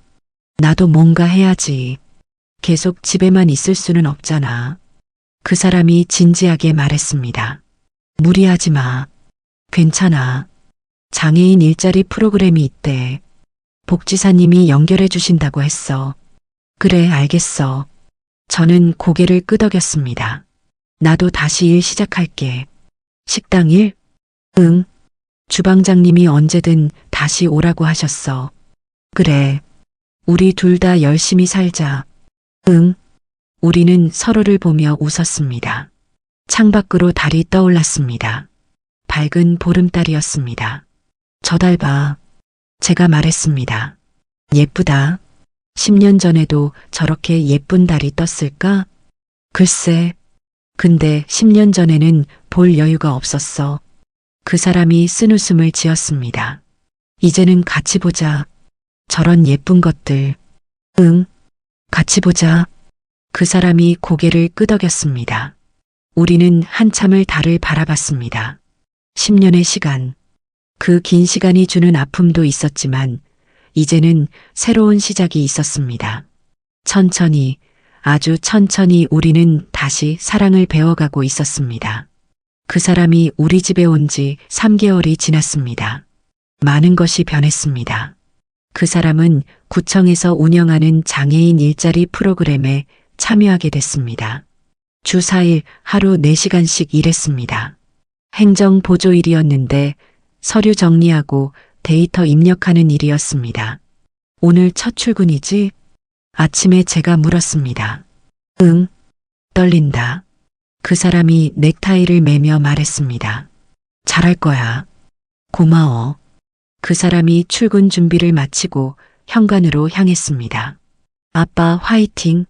나도 뭔가 해야지. 계속 집에만 있을 수는 없잖아. 그 사람이 진지하게 말했습니다. 무리하지 마. 괜찮아. 장애인 일자리 프로그램이 있대. 복지사님이 연결해 주신다고 했어. 그래, 알겠어. 저는 고개를 끄덕였습니다. 나도 다시 일 시작할게. 식당 일? 응. 주방장님이 언제든 다시 오라고 하셨어. 그래. 우리 둘 다 열심히 살자. 응. 우리는 서로를 보며 웃었습니다. 창밖으로 달이 떠올랐습니다. 밝은 보름달이었습니다. 저 달 봐. 제가 말했습니다. 예쁘다. 10년 전에도 저렇게 예쁜 달이 떴을까? 글쎄. 근데 10년 전에는 볼 여유가 없었어. 그 사람이 쓴웃음을 지었습니다. 이제는 같이 보자. 저런 예쁜 것들. 응. 같이 보자. 그 사람이 고개를 끄덕였습니다. 우리는 한참을 달을 바라봤습니다. 10년의 시간. 그 긴 시간이 주는 아픔도 있었지만 이제는 새로운 시작이 있었습니다. 천천히, 아주 천천히 우리는 다시 사랑을 배워가고 있었습니다. 그 사람이 우리 집에 온 지 3개월이 지났습니다. 많은 것이 변했습니다. 그 사람은 구청에서 운영하는 장애인 일자리 프로그램에 참여하게 됐습니다. 주 4일 하루 4시간씩 일했습니다. 행정 보조 일이었는데 서류 정리하고 데이터 입력하는 일이었습니다. 오늘 첫 출근이지? 아침에 제가 물었습니다. 응, 떨린다. 그 사람이 넥타이를 매며 말했습니다. 잘할 거야. 고마워. 그 사람이 출근 준비를 마치고 현관으로 향했습니다. 아빠 화이팅.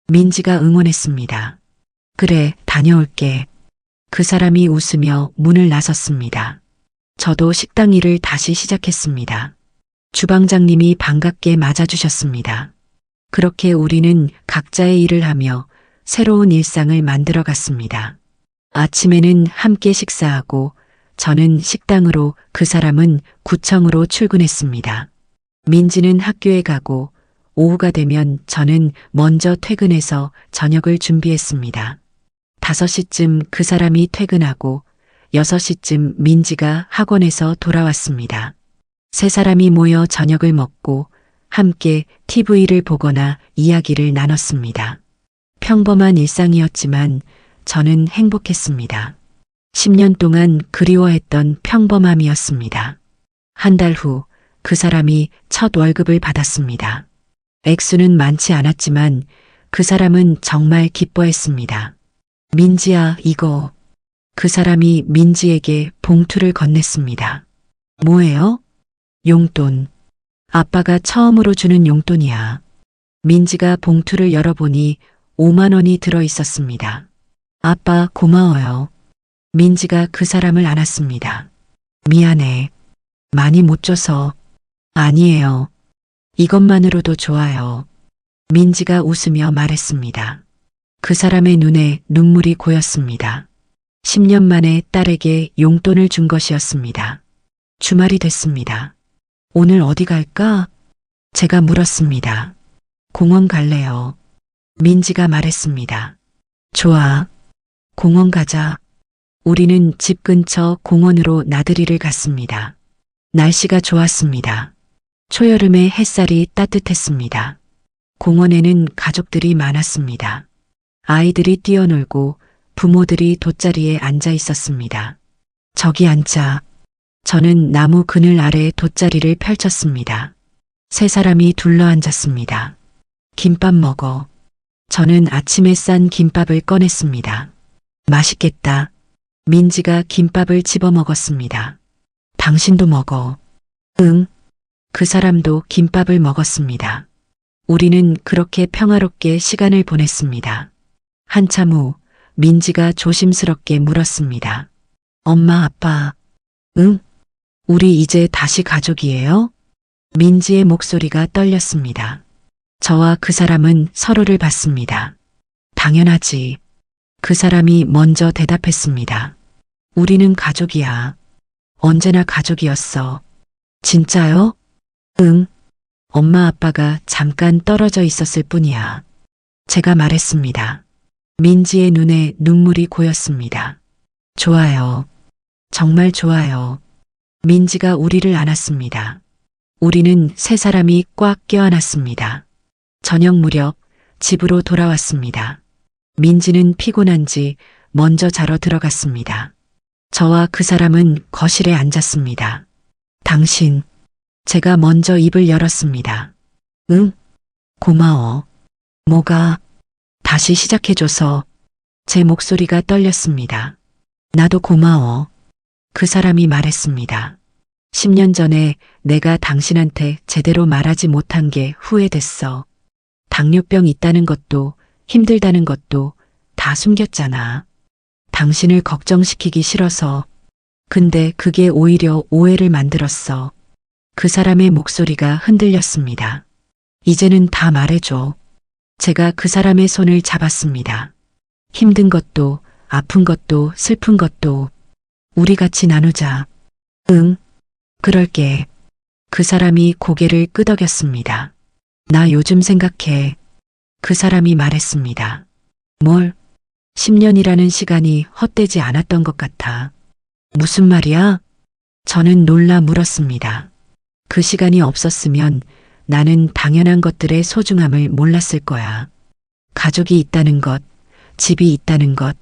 민지가 응원했습니다. 그래, 다녀올게. 그 사람이 웃으며 문을 나섰습니다. 저도 식당 일을 다시 시작했습니다. 주방장님이 반갑게 맞아주셨습니다. 그렇게 우리는 각자의 일을 하며 새로운 일상을 만들어 갔습니다. 아침에는 함께 식사하고 저는 식당으로, 그 사람은 구청으로 출근했습니다. 민지는 학교에 가고 오후가 되면 저는 먼저 퇴근해서 저녁을 준비했습니다. 5시쯤 그 사람이 퇴근하고 6시쯤 민지가 학원에서 돌아왔습니다. 세 사람이 모여 저녁을 먹고 함께 TV를 보거나 이야기를 나눴습니다. 평범한 일상이었지만 저는 행복했습니다. 10년 동안 그리워했던 평범함이었습니다. 한 달 후 그 사람이 첫 월급을 받았습니다. 액수는 많지 않았지만 그 사람은 정말 기뻐했습니다. 민지야, 이거. 그 사람이 민지에게 봉투를 건넸습니다. 뭐예요? 용돈. 아빠가 처음으로 주는 용돈이야. 민지가 봉투를 열어보니 5만 원이 들어 있었습니다. 아빠, 고마워요. 민지가 그 사람을 안았습니다. 미안해. 많이 못 줘서. 아니에요. 이것만으로도 좋아요. 민지가 웃으며 말했습니다. 그 사람의 눈에 눈물이 고였습니다. 10년 만에 딸에게 용돈을 준 것이었습니다. 주말이 됐습니다. 오늘 어디 갈까? 제가 물었습니다. 공원 갈래요. 민지가 말했습니다. 좋아. 공원 가자. 우리는 집 근처 공원으로 나들이를 갔습니다. 날씨가 좋았습니다. 초여름의 햇살이 따뜻했습니다. 공원에는 가족들이 많았습니다. 아이들이 뛰어놀고 부모들이 돗자리에 앉아 있었습니다. 저기 앉자. 저는 나무 그늘 아래 돗자리를 펼쳤습니다. 세 사람이 둘러앉았습니다. 김밥 먹어. 저는 아침에 싼 김밥을 꺼냈습니다. 맛있겠다. 민지가 김밥을 집어 먹었습니다. 당신도 먹어. 응. 그 사람도 김밥을 먹었습니다. 우리는 그렇게 평화롭게 시간을 보냈습니다. 한참 후 민지가 조심스럽게 물었습니다. 엄마, 아빠. 응? 우리 이제 다시 가족이에요? 민지의 목소리가 떨렸습니다. 저와 그 사람은 서로를 봤습니다. 당연하지. 그 사람이 먼저 대답했습니다. 우리는 가족이야. 언제나 가족이었어. 진짜요? 응. 엄마 아빠가 잠깐 떨어져 있었을 뿐이야. 제가 말했습니다. 민지의 눈에 눈물이 고였습니다. 좋아요. 정말 좋아요. 민지가 우리를 안았습니다. 우리는 세 사람이 꽉 껴안았습니다. 저녁 무렵 집으로 돌아왔습니다. 민지는 피곤한지 먼저 자러 들어갔습니다. 저와 그 사람은 거실에 앉았습니다. 당신. 제가 먼저 입을 열었습니다. 응? 고마워. 뭐가? 다시 시작해줘서. 제 목소리가 떨렸습니다. 나도 고마워. 그 사람이 말했습니다. 10년 전에 내가 당신한테 제대로 말하지 못한 게 후회됐어. 당뇨병 있다는 것도 힘들다는 것도 다 숨겼잖아. 당신을 걱정시키기 싫어서. 근데 그게 오히려 오해를 만들었어. 그 사람의 목소리가 흔들렸습니다. 이제는 다 말해줘. 제가 그 사람의 손을 잡았습니다. 힘든 것도 아픈 것도 슬픈 것도 우리 같이 나누자. 응, 그럴게. 그 사람이 고개를 끄덕였습니다. 나 요즘 생각해. 그 사람이 말했습니다. 뭘? 10년이라는 시간이 헛되지 않았던 것 같아. 무슨 말이야? 저는 놀라 물었습니다. 그 시간이 없었으면 나는 당연한 것들의 소중함을 몰랐을 거야. 가족이 있다는 것, 집이 있다는 것,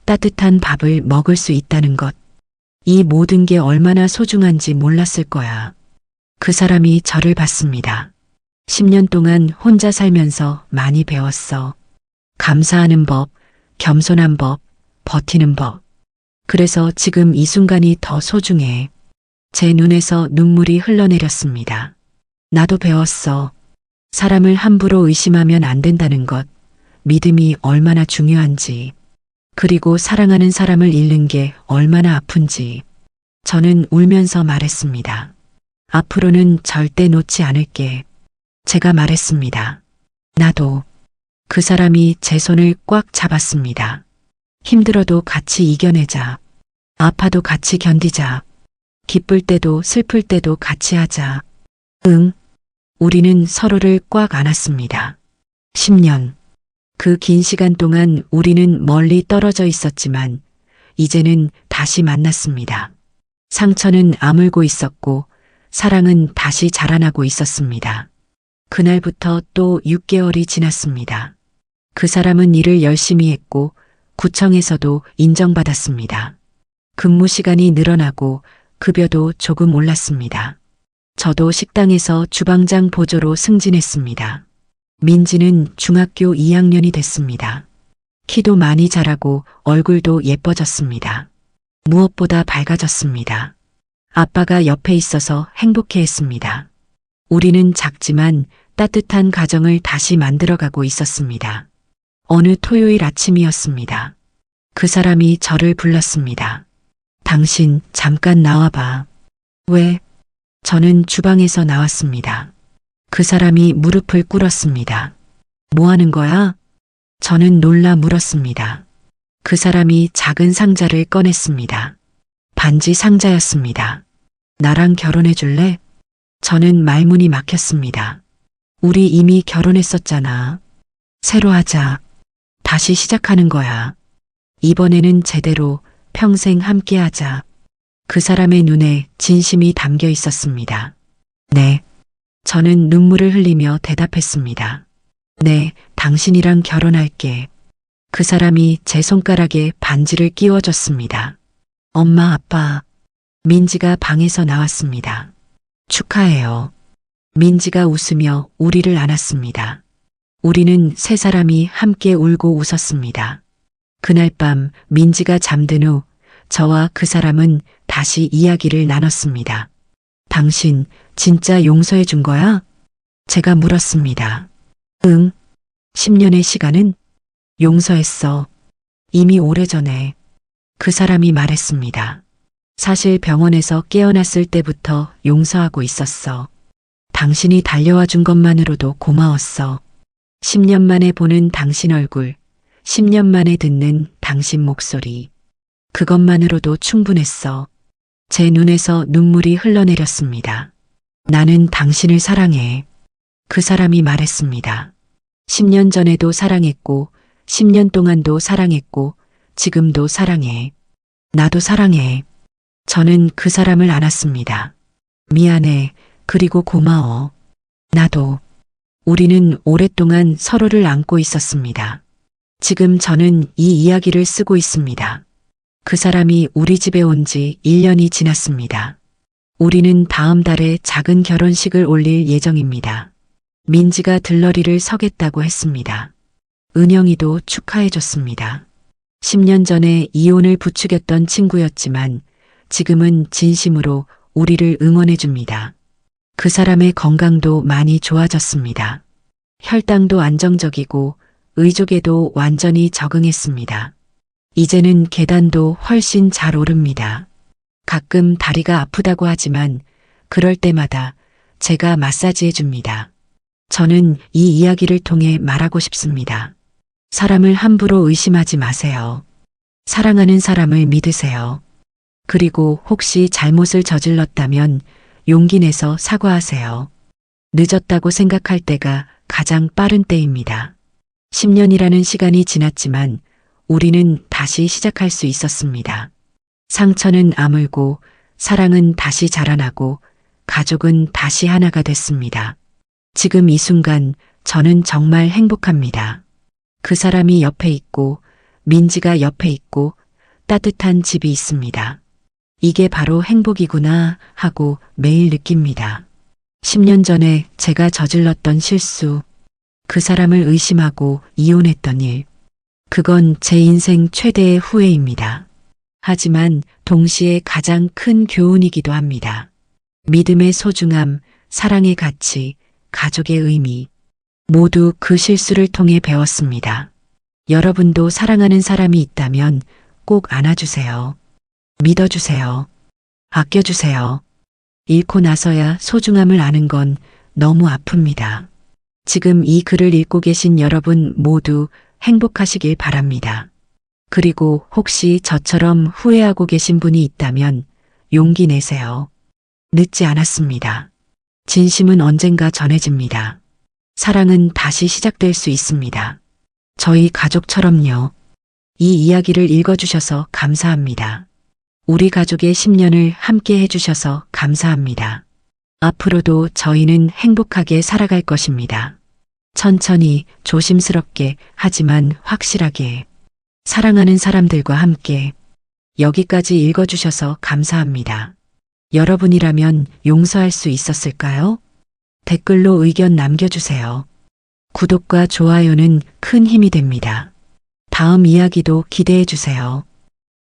따뜻한 밥을 먹을 수 있다는 것. 이 모든 게 얼마나 소중한지 몰랐을 거야. 그 사람이 저를 봤습니다. 10년 동안 혼자 살면서 많이 배웠어. 감사하는 법, 겸손한 법, 버티는 법. 그래서 지금 이 순간이 더 소중해. 제 눈에서 눈물이 흘러내렸습니다. 나도 배웠어. 사람을 함부로 의심하면 안 된다는 것, 믿음이 얼마나 중요한지, 그리고 사랑하는 사람을 잃는 게 얼마나 아픈지. 저는 울면서 말했습니다. 앞으로는 절대 놓지 않을게. 제가 말했습니다. 나도. 그 사람이 제 손을 꽉 잡았습니다. 힘들어도 같이 이겨내자. 아파도 같이 견디자. 기쁠 때도 슬플 때도 같이 하자. 응. 우리는 서로를 꽉 안았습니다. 10년. 그 긴 시간 동안 우리는 멀리 떨어져 있었지만 이제는 다시 만났습니다. 상처는 아물고 있었고 사랑은 다시 자라나고 있었습니다. 그날부터 또 6개월이 지났습니다. 그 사람은 일을 열심히 했고 구청에서도 인정받았습니다. 근무 시간이 늘어나고 급여도 조금 올랐습니다. 저도 식당에서 주방장 보조로 승진했습니다. 민지는 중학교 2학년이 됐습니다. 키도 많이 자라고 얼굴도 예뻐졌습니다. 무엇보다 밝아졌습니다. 아빠가 옆에 있어서 행복해했습니다. 우리는 작지만 따뜻한 가정을 다시 만들어가고 있었습니다. 어느 토요일 아침이었습니다. 그 사람이 저를 불렀습니다. 당신 잠깐 나와봐. 왜? 저는 주방에서 나왔습니다. 그 사람이 무릎을 꿇었습니다. 뭐 하는 거야? 저는 놀라 물었습니다. 그 사람이 작은 상자를 꺼냈습니다. 반지 상자였습니다. 나랑 결혼해 줄래? 저는 말문이 막혔습니다. 우리 이미 결혼했었잖아. 새로 하자. 다시 시작하는 거야. 이번에는 제대로 평생 함께 하자. 그 사람의 눈에 진심이 담겨 있었습니다. 네. 저는 눈물을 흘리며 대답했습니다. 네, 당신이랑 결혼할게. 그 사람이 제 손가락에 반지를 끼워줬습니다. 엄마, 아빠. 민지가 방에서 나왔습니다. 축하해요. 민지가 웃으며 우리를 안았습니다. 우리는 세 사람이 함께 울고 웃었습니다. 그날 밤 민지가 잠든 후 저와 그 사람은 다시 이야기를 나눴습니다. 당신 진짜 용서해 준 거야? 제가 물었습니다. 응. 10년의 시간은? 용서했어. 이미 오래전에. 그 사람이 말했습니다. 사실 병원에서 깨어났을 때부터 용서하고 있었어. 당신이 달려와 준 것만으로도 고마웠어. 10년 만에 보는 당신 얼굴, 10년 만에 듣는 당신 목소리. 그것만으로도 충분했어. 제 눈에서 눈물이 흘러내렸습니다. 나는 당신을 사랑해. 그 사람이 말했습니다. 10년 전에도 사랑했고, 10년 동안도 사랑했고, 지금도 사랑해. 나도 사랑해. 저는 그 사람을 안았습니다. 미안해. 그리고 고마워. 나도. 우리는 오랫동안 서로를 안고 있었습니다. 지금 저는 이 이야기를 쓰고 있습니다. 그 사람이 우리 집에 온 지 1년이 지났습니다. 우리는 다음 달에 작은 결혼식을 올릴 예정입니다. 민지가 들러리를 서겠다고 했습니다. 은영이도 축하해줬습니다. 10년 전에 이혼을 부추겼던 친구였지만 지금은 진심으로 우리를 응원해줍니다. 그 사람의 건강도 많이 좋아졌습니다. 혈당도 안정적이고 의족에도 완전히 적응했습니다. 이제는 계단도 훨씬 잘 오릅니다. 가끔 다리가 아프다고 하지만 그럴 때마다 제가 마사지해 줍니다. 저는 이 이야기를 통해 말하고 싶습니다. 사람을 함부로 의심하지 마세요. 사랑하는 사람을 믿으세요. 그리고 혹시 잘못을 저질렀다면 용기 내서 사과하세요. 늦었다고 생각할 때가 가장 빠른 때입니다. 10년이라는 시간이 지났지만 우리는 다시 시작할 수 있었습니다. 상처는 아물고 사랑은 다시 자라나고 가족은 다시 하나가 됐습니다. 지금 이 순간 저는 정말 행복합니다. 그 사람이 옆에 있고 민지가 옆에 있고 따뜻한 집이 있습니다. 이게 바로 행복이구나 하고 매일 느낍니다. 10년 전에 제가 저질렀던 실수, 그 사람을 의심하고 이혼했던 일, 그건 제 인생 최대의 후회입니다. 하지만 동시에 가장 큰 교훈이기도 합니다. 믿음의 소중함, 사랑의 가치, 가족의 의미, 모두 그 실수를 통해 배웠습니다. 여러분도 사랑하는 사람이 있다면 꼭 안아주세요. 믿어주세요. 아껴주세요. 잃고 나서야 소중함을 아는 건 너무 아픕니다. 지금 이 글을 읽고 계신 여러분 모두 행복하시길 바랍니다. 그리고 혹시 저처럼 후회하고 계신 분이 있다면 용기 내세요. 늦지 않았습니다. 진심은 언젠가 전해집니다. 사랑은 다시 시작될 수 있습니다. 저희 가족처럼요. 이 이야기를 읽어주셔서 감사합니다. 우리 가족의 10년을 함께 해주셔서 감사합니다. 앞으로도 저희는 행복하게 살아갈 것입니다. 천천히, 조심스럽게, 하지만 확실하게. 사랑하는 사람들과 함께. 여기까지 읽어주셔서 감사합니다. 여러분이라면 용서할 수 있었을까요? 댓글로 의견 남겨주세요. 구독과 좋아요는 큰 힘이 됩니다. 다음 이야기도 기대해 주세요.